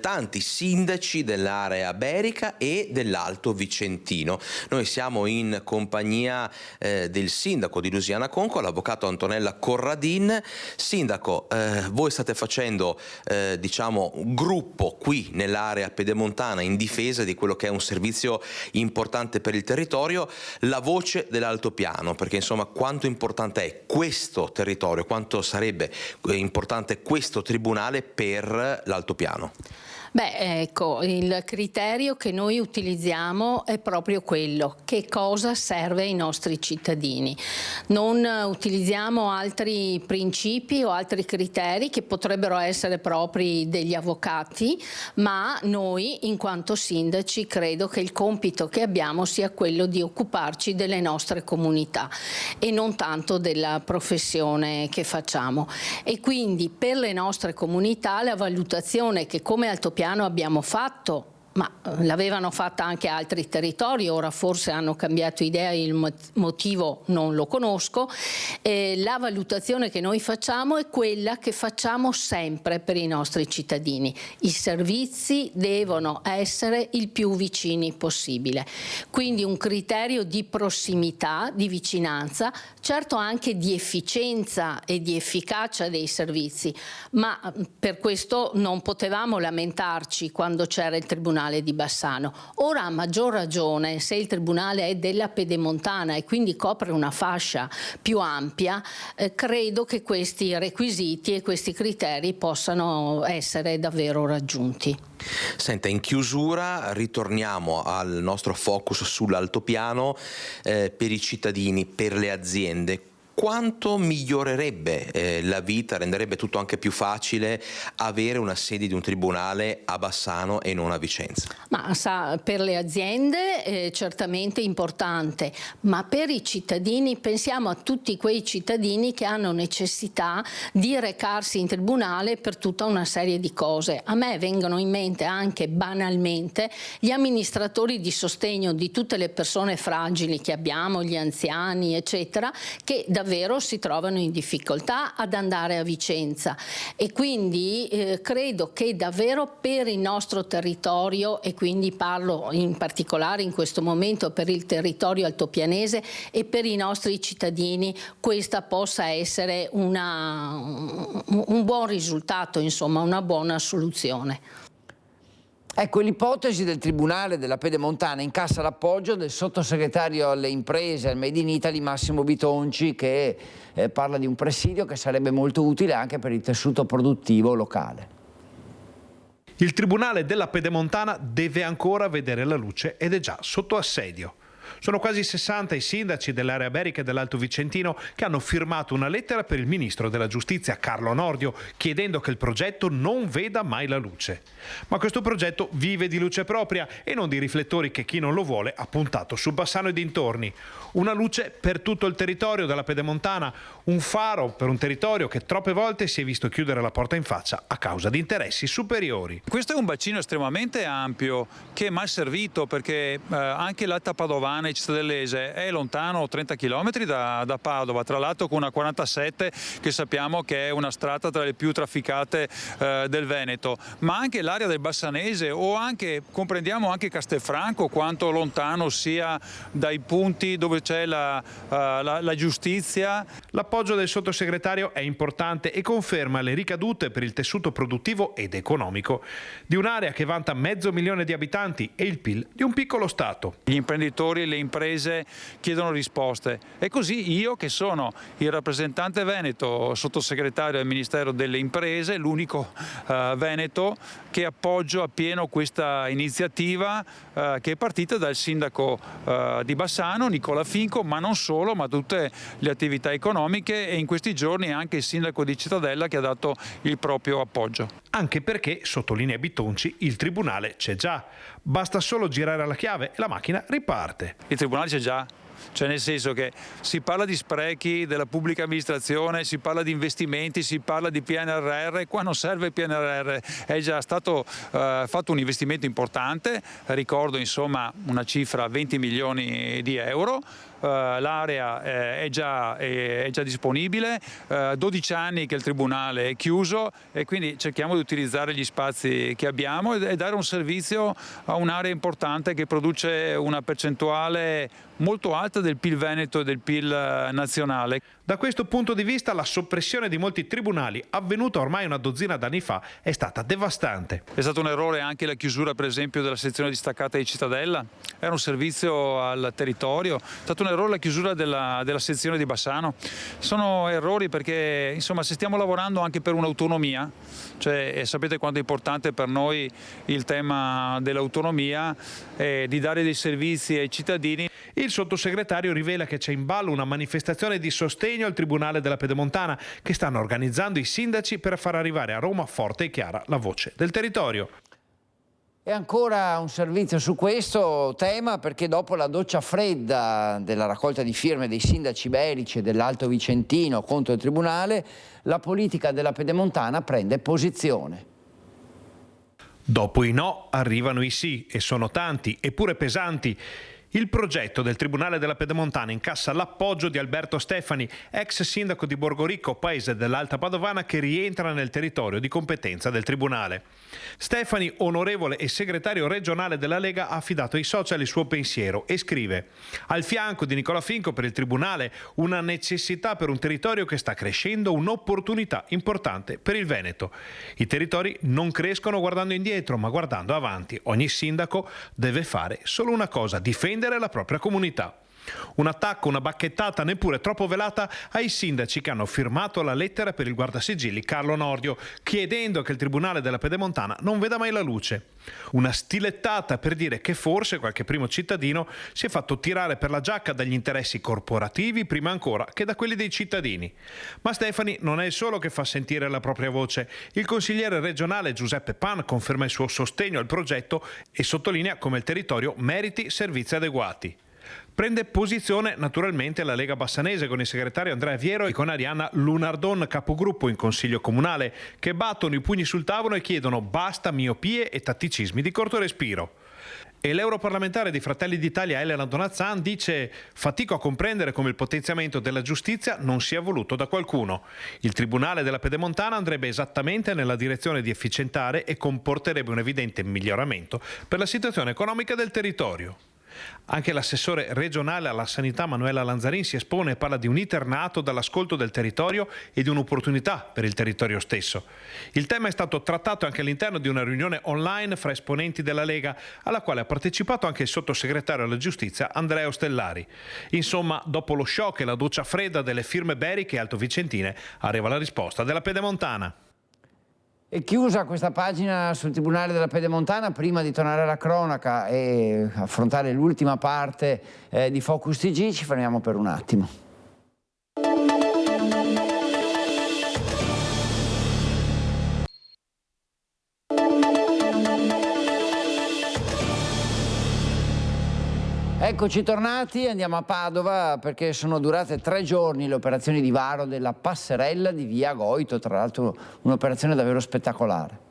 tanti sindaci dell'area berica e dell'Alto Vicentino. Noi siamo in compagnia del sindaco di Lusiana Conco, l'avvocato Antonella Corradin. Sindaco, voi state facendo diciamo gruppo qui nell'area pedemontana in difesa di quello che è un servizio importante per il territorio, la voce dell'altopiano, perché insomma quanto importante è questo territorio, quanto sarebbe importante questo tribunale per l'altopiano? Beh, ecco, il criterio che noi utilizziamo è proprio quello: che cosa serve ai nostri cittadini. Non utilizziamo altri principi o altri criteri che potrebbero essere propri degli avvocati, ma noi in quanto sindaci credo che il compito che abbiamo sia quello di occuparci delle nostre comunità e non tanto della professione che facciamo. E quindi per le nostre comunità la valutazione che come altopiano abbiamo fatto, ma l'avevano fatta anche altri territori, ora forse hanno cambiato idea, il motivo non lo conosco. La valutazione che noi facciamo è quella che facciamo sempre per i nostri cittadini: i servizi devono essere il più vicini possibile, quindi un criterio di prossimità, di vicinanza, certo anche di efficienza e di efficacia dei servizi, ma per questo non potevamo lamentarci quando c'era il Tribunale di Bassano. Ora a maggior ragione, se il Tribunale è della Pedemontana e quindi copre una fascia più ampia, credo che questi requisiti e questi criteri possano essere davvero raggiunti. Senta, in chiusura ritorniamo al nostro focus sull'altopiano, per i cittadini, per le aziende. Quanto migliorerebbe la vita, renderebbe tutto anche più facile avere una sede di un tribunale a Bassano e non a Vicenza? Ma per le aziende è certamente importante, ma per i cittadini pensiamo a tutti quei cittadini che hanno necessità di recarsi in tribunale per tutta una serie di cose. A me vengono in mente anche banalmente gli amministratori di sostegno di tutte le persone fragili che abbiamo, gli anziani eccetera, che davvero si trovano in difficoltà ad andare a Vicenza e quindi credo che davvero per il nostro territorio, e quindi parlo in particolare in questo momento per il territorio altopianese e per i nostri cittadini, questa possa essere un buon risultato, insomma una buona soluzione. Ecco, l'ipotesi del Tribunale della Pedemontana incassa l'appoggio del sottosegretario alle imprese e al Made in Italy Massimo Bitonci, che parla di un presidio che sarebbe molto utile anche per il tessuto produttivo locale. Il Tribunale della Pedemontana deve ancora vedere la luce ed è già sotto assedio. Sono quasi 60 i sindaci dell'area berica e dell'Alto Vicentino che hanno firmato una lettera per il ministro della Giustizia Carlo Nordio chiedendo che il progetto non veda mai la luce. Ma questo progetto vive di luce propria e non di riflettori che chi non lo vuole ha puntato su Bassano e dintorni. Una luce per tutto il territorio della Pedemontana, un faro per un territorio che troppe volte si è visto chiudere la porta in faccia a causa di interessi superiori. Questo è un bacino estremamente ampio che è mal servito perché anche l'Alta Padovana e Cittadellese è lontano 30 km da Padova, tra l'altro con una 47 che sappiamo che è una strada tra le più trafficate del Veneto, ma anche l'area del Bassanese o anche, comprendiamo anche Castelfranco, quanto lontano sia dai punti dove c'è la giustizia. L'appoggio del sottosegretario è importante e conferma le ricadute per il tessuto produttivo ed economico di un'area che vanta 500.000 di abitanti e il PIL di un piccolo Stato. Gli imprenditori e le imprese chiedono risposte e così io, che sono il rappresentante veneto, sottosegretario del Ministero delle Imprese, l'unico veneto che appoggio appieno questa iniziativa che è partita dal sindaco di Bassano, Nicola Finco, ma non solo, ma tutte le attività economiche e in questi giorni anche il sindaco di Cittadella che ha dato il proprio appoggio. Anche perché, sottolinea Bitonci, il tribunale c'è già. Basta solo girare la chiave e la macchina riparte. Il tribunale c'è già. Cioè nel senso che si parla di sprechi della pubblica amministrazione, si parla di investimenti, si parla di PNRR, qua non serve il PNRR, è già stato fatto un investimento importante, ricordo insomma una cifra 20 milioni di euro. L'area è già disponibile, 12 anni che il Tribunale è chiuso e quindi cerchiamo di utilizzare gli spazi che abbiamo e dare un servizio a un'area importante che produce una percentuale molto alta del PIL veneto e del PIL nazionale. Da questo punto di vista la soppressione di molti tribunali, avvenuta ormai una dozzina d'anni fa, è stata devastante. È stato un errore anche la chiusura per esempio della sezione distaccata di Cittadella, era un servizio al territorio, è stato un errore la chiusura della sezione di Bassano. Sono errori perché insomma se stiamo lavorando anche per un'autonomia, cioè sapete quanto è importante per noi il tema dell'autonomia, di dare dei servizi ai cittadini. Il sottosegretario rivela che c'è in ballo una manifestazione di sostegno al Tribunale della Pedemontana che stanno organizzando i sindaci per far arrivare a Roma forte e chiara la voce del territorio. E ancora un servizio su questo tema perché dopo la doccia fredda della raccolta di firme dei sindaci berici e dell'Alto Vicentino contro il Tribunale, la politica della Pedemontana prende posizione. Dopo i no arrivano i sì e sono tanti eppure pesanti. Il progetto del Tribunale della Pedemontana incassa l'appoggio di Alberto Stefani, ex sindaco di Borgoricco, paese dell'Alta Padovana che rientra nel territorio di competenza del Tribunale. Stefani, onorevole e segretario regionale della Lega, ha affidato ai social il suo pensiero e scrive: al fianco di Nicola Finco per il Tribunale una necessità per un territorio che sta crescendo, un'opportunità importante per il Veneto. I territori non crescono guardando indietro ma guardando avanti. Ogni sindaco deve fare solo una cosa: difendere la propria comunità. Un attacco, una bacchettata neppure troppo velata ai sindaci che hanno firmato la lettera per il guardasigilli Carlo Nordio, chiedendo che il Tribunale della Pedemontana non veda mai la luce. Una stilettata per dire che forse qualche primo cittadino si è fatto tirare per la giacca dagli interessi corporativi prima ancora che da quelli dei cittadini. Ma Stefani non è il solo che fa sentire la propria voce. Il consigliere regionale Giuseppe Pan conferma il suo sostegno al progetto e sottolinea come il territorio meriti servizi adeguati. Prende posizione naturalmente la Lega Bassanese con il segretario Andrea Viero e con Arianna Lunardon, capogruppo in Consiglio Comunale, che battono i pugni sul tavolo e chiedono basta miopie e tatticismi di corto respiro. E l'europarlamentare di Fratelli d'Italia Elena Donazzan dice: fatico a comprendere come il potenziamento della giustizia non sia voluto da qualcuno. Il Tribunale della Pedemontana andrebbe esattamente nella direzione di efficientare e comporterebbe un evidente miglioramento per la situazione economica del territorio. Anche l'assessore regionale alla sanità Manuela Lanzarin si espone e parla di un iter nato dall'ascolto del territorio e di un'opportunità per il territorio stesso. Il tema è stato trattato anche all'interno di una riunione online fra esponenti della Lega, alla quale ha partecipato anche il sottosegretario alla giustizia Andrea Ostellari. Insomma, dopo lo shock e la doccia fredda delle firme beriche e altovicentine, arriva la risposta della Pedemontana. E chiusa questa pagina sul Tribunale della Pedemontana, prima di tornare alla cronaca e affrontare l'ultima parte di Focus TG, ci fermiamo per un attimo. Eccoci tornati, andiamo a Padova perché sono durate 3 giorni le operazioni di varo della passerella di via Goito, tra l'altro un'operazione davvero spettacolare.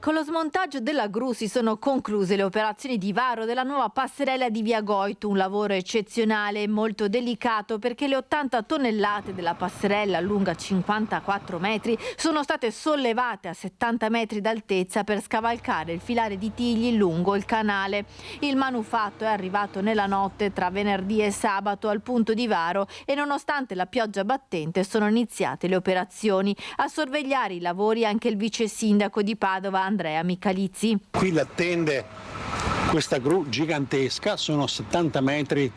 Con lo smontaggio della gru si sono concluse le operazioni di varo della nuova passerella di via Goito, un lavoro eccezionale e molto delicato perché le 80 tonnellate della passerella lunga 54 metri sono state sollevate a 70 metri d'altezza per scavalcare il filare di tigli lungo il canale. Il manufatto è arrivato nella notte tra venerdì e sabato al punto di varo e nonostante la pioggia battente sono iniziate le operazioni. A sorvegliare i lavori anche il vice sindaco di Padova Andrea Michalizzi. Qui l'attende questa gru gigantesca, sono 70 metri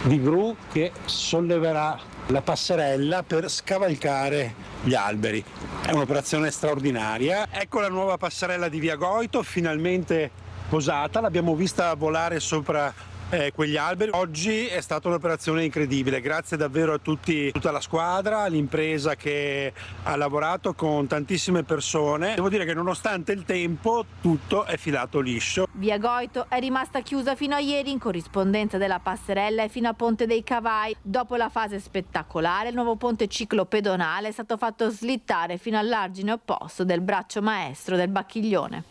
di gru che solleverà la passerella per scavalcare gli alberi. È un'operazione straordinaria. Ecco la nuova passerella di via Goito, finalmente posata, l'abbiamo vista volare sopra quegli alberi. Oggi è stata un'operazione incredibile, grazie davvero a tutta la squadra, all'impresa che ha lavorato con tantissime persone. Devo dire che nonostante il tempo tutto è filato liscio. Via Goito è rimasta chiusa fino a ieri in corrispondenza della passerella e fino a Ponte dei Cavai. Dopo la fase spettacolare, il nuovo ponte ciclopedonale è stato fatto slittare fino all'argine opposto del braccio maestro del Bacchiglione.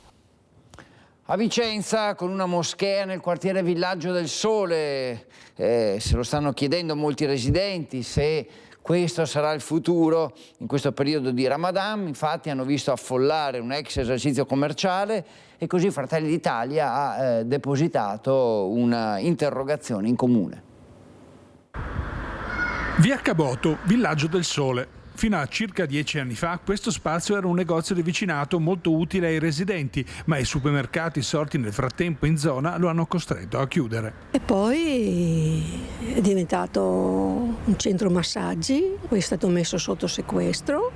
A Vicenza, con una moschea nel quartiere Villaggio del Sole, se lo stanno chiedendo molti residenti, se questo sarà il futuro in questo periodo di Ramadan. Infatti hanno visto affollare un ex esercizio commerciale e così Fratelli d'Italia ha depositato una interrogazione in comune. Via Caboto, Villaggio del Sole. Fino a circa 10 anni fa questo spazio era un negozio di vicinato molto utile ai residenti, ma i supermercati sorti nel frattempo in zona lo hanno costretto a chiudere. E poi è diventato un centro massaggi, poi è stato messo sotto sequestro.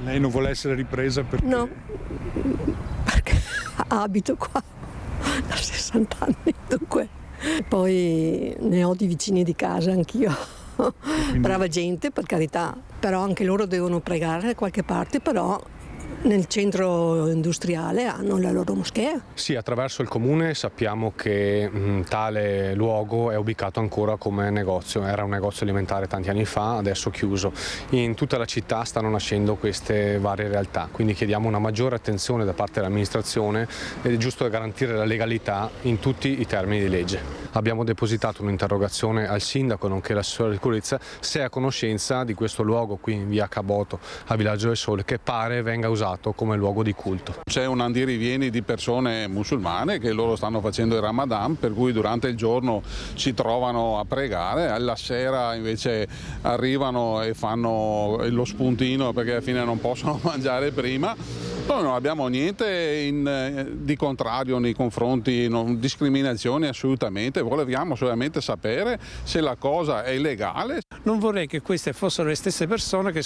Lei non vuole essere ripresa perché? No, perché abito qua da 60 anni, dunque. Poi ne ho di vicini di casa anch'io. Brava gente, per carità, però anche loro devono pregare da qualche parte, però nel centro industriale hanno la loro moschea. Sì, attraverso il comune sappiamo che tale luogo è ubicato ancora come negozio, era un negozio alimentare tanti anni fa, adesso chiuso. In tutta la città stanno nascendo queste varie realtà, quindi chiediamo una maggiore attenzione da parte dell'amministrazione ed è giusto garantire la legalità in tutti i termini di legge. Abbiamo depositato un'interrogazione al sindaco nonché all'assessore di sicurezza se è a conoscenza di questo luogo qui in via Caboto a Villaggio del Sole che pare venga usato come luogo di culto. C'è un andirivieni di persone musulmane che loro stanno facendo il Ramadan, per cui durante il giorno si trovano a pregare, alla sera invece arrivano e fanno lo spuntino perché alla fine non possono mangiare prima. Noi non abbiamo niente di contrario nei confronti, non discriminazioni assolutamente, vogliamo solamente sapere se la cosa è legale. Non vorrei che queste fossero le stesse persone che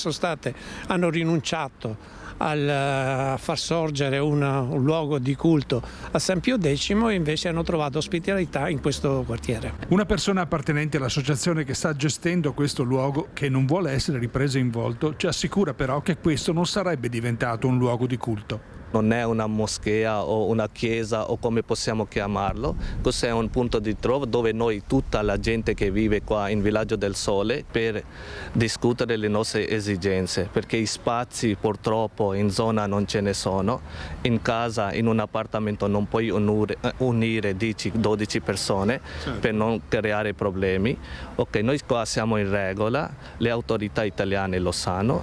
hanno rinunciato a far sorgere un luogo di culto a San Pio X e invece hanno trovato ospitalità in questo quartiere. Una persona appartenente all'associazione che sta gestendo questo luogo, che non vuole essere ripresa in volto, ci assicura però che questo non sarebbe diventato un luogo di culto. Non è una moschea o una chiesa o come possiamo chiamarlo, questo è un punto di trovo dove noi, tutta la gente che vive qua in Villaggio del Sole, per discutere le nostre esigenze, perché i spazi purtroppo in zona non ce ne sono, in casa, in un appartamento non puoi unire 10-12 persone per non creare problemi. Ok, noi qua siamo in regola, le autorità italiane lo sanno,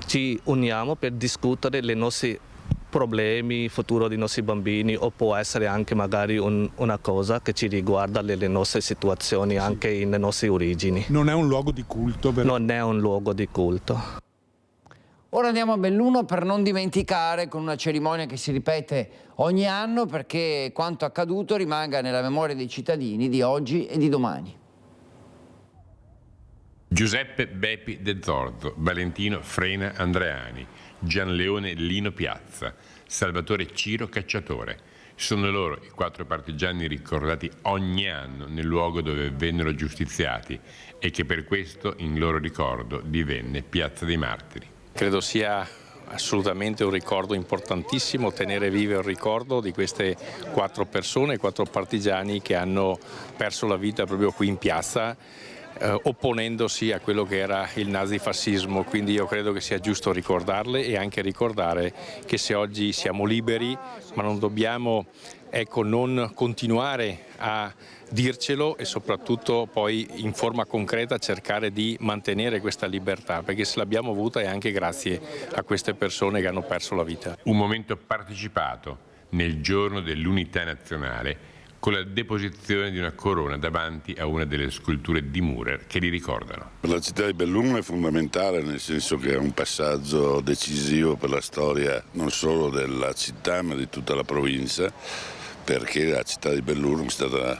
ci uniamo per discutere le nostre problemi, il futuro dei nostri bambini o può essere anche magari una cosa che ci riguarda le nostre situazioni anche in le nostre origini. Non è un luogo di culto? Non è un luogo di culto. Ora andiamo a Belluno per non dimenticare, con una cerimonia che si ripete ogni anno perché quanto accaduto rimanga nella memoria dei cittadini di oggi e di domani. Giuseppe Bepi De Zorzo, Valentino Frena Andreani, Gianleone Lino Piazza, Salvatore Ciro Cacciatore. Sono loro i 4 partigiani ricordati ogni anno nel luogo dove vennero giustiziati e che per questo in loro ricordo divenne Piazza dei Martiri. Credo sia assolutamente un ricordo importantissimo tenere vivo il ricordo di queste 4 persone, 4 partigiani che hanno perso la vita proprio qui in piazza, opponendosi a quello che era il nazifascismo. Quindi io credo che sia giusto ricordarle e anche ricordare che se oggi siamo liberi, ma non dobbiamo non continuare a dircelo e soprattutto poi in forma concreta cercare di mantenere questa libertà, perché se l'abbiamo avuta è anche grazie a queste persone che hanno perso la vita. Un momento partecipato nel giorno dell'unità nazionale con la deposizione di una corona davanti a una delle sculture di Müller che li ricordano. Per la città di Belluno è fondamentale, nel senso che è un passaggio decisivo per la storia non solo della città ma di tutta la provincia, perché la città di Belluno è stata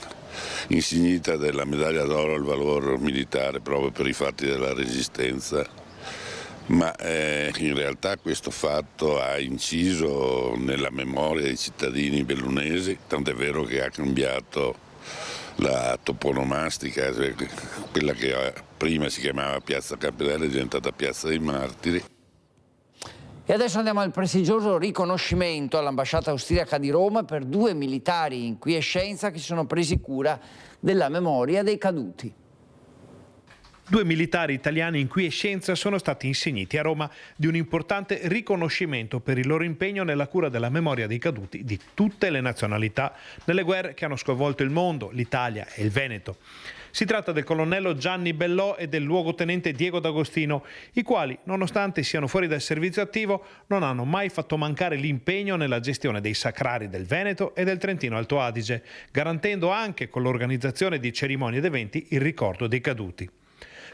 insignita della medaglia d'oro al valor militare proprio per i fatti della Resistenza. Ma in realtà questo fatto ha inciso nella memoria dei cittadini bellunesi, tant'è vero che ha cambiato la toponomastica, cioè quella che prima si chiamava Piazza Capitale è diventata Piazza dei Martiri. E adesso andiamo al prestigioso riconoscimento all'ambasciata austriaca di Roma per 2 militari in quiescenza che si sono presi cura della memoria dei caduti. 2 militari italiani in quiescenza sono stati insigniti a Roma di un importante riconoscimento per il loro impegno nella cura della memoria dei caduti di tutte le nazionalità nelle guerre che hanno sconvolto il mondo, l'Italia e il Veneto. Si tratta del colonnello Gianni Bellò e del luogotenente Diego D'Agostino, i quali, nonostante siano fuori dal servizio attivo, non hanno mai fatto mancare l'impegno nella gestione dei sacrari del Veneto e del Trentino Alto Adige, garantendo anche con l'organizzazione di cerimonie ed eventi il ricordo dei caduti.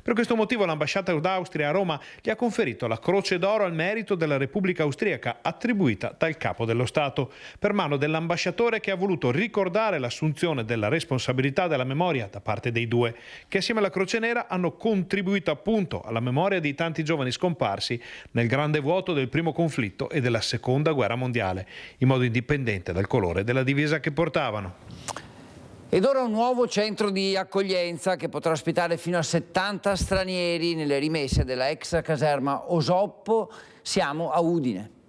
Per questo motivo l'ambasciata d'Austria a Roma gli ha conferito la Croce d'Oro al merito della Repubblica Austriaca, attribuita dal Capo dello Stato, per mano dell'ambasciatore che ha voluto ricordare l'assunzione della responsabilità della memoria da parte dei 2, che assieme alla Croce Nera hanno contribuito appunto alla memoria di tanti giovani scomparsi nel grande vuoto del primo conflitto e della Seconda Guerra Mondiale, in modo indipendente dal colore della divisa che portavano. Ed ora un nuovo centro di accoglienza che potrà ospitare fino a 70 stranieri nelle rimesse della ex caserma Osoppo. Siamo a Udine.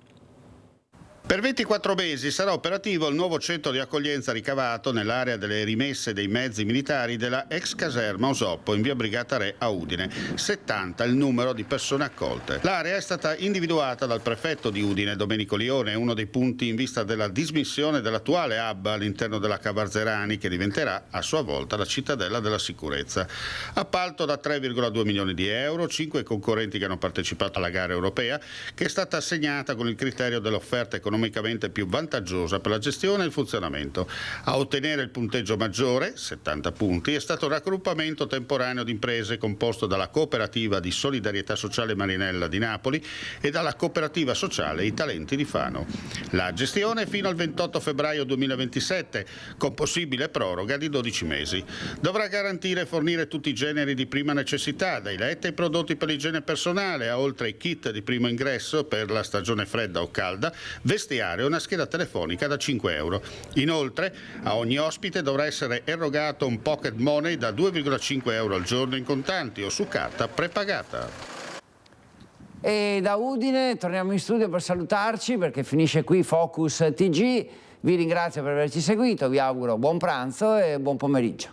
Per 24 mesi sarà operativo il nuovo centro di accoglienza ricavato nell'area delle rimesse dei mezzi militari della ex caserma Osoppo in via Brigata Re a Udine. 70 il numero di persone accolte. L'area è stata individuata dal prefetto di Udine, Domenico Lione, uno dei punti in vista della dismissione dell'attuale hub all'interno della Cavarzerani, che diventerà a sua volta la cittadella della sicurezza. Appalto da 3,2 milioni di euro, 5 concorrenti che hanno partecipato alla gara europea, che è stata assegnata con il criterio dell'offerta economicamente più vantaggiosa per la gestione e il funzionamento. A ottenere il punteggio maggiore, 70 punti, è stato un raggruppamento temporaneo di imprese composto dalla Cooperativa di Solidarietà Sociale Marinella di Napoli e dalla Cooperativa Sociale I Talenti di Fano. La gestione fino al 28 febbraio 2027, con possibile proroga di 12 mesi. Dovrà garantire e fornire tutti i generi di prima necessità, dai letti ai prodotti per l'igiene personale, a oltre ai kit di primo ingresso per la stagione fredda o calda, vestiario e una scheda telefonica da 5 euro. Inoltre, a ogni ospite dovrà essere erogato un pocket money da 2,5 euro al giorno in contanti o su carta prepagata. E da Udine torniamo in studio per salutarci, perché finisce qui Focus TG. Vi ringrazio per averci seguito, vi auguro buon pranzo e buon pomeriggio.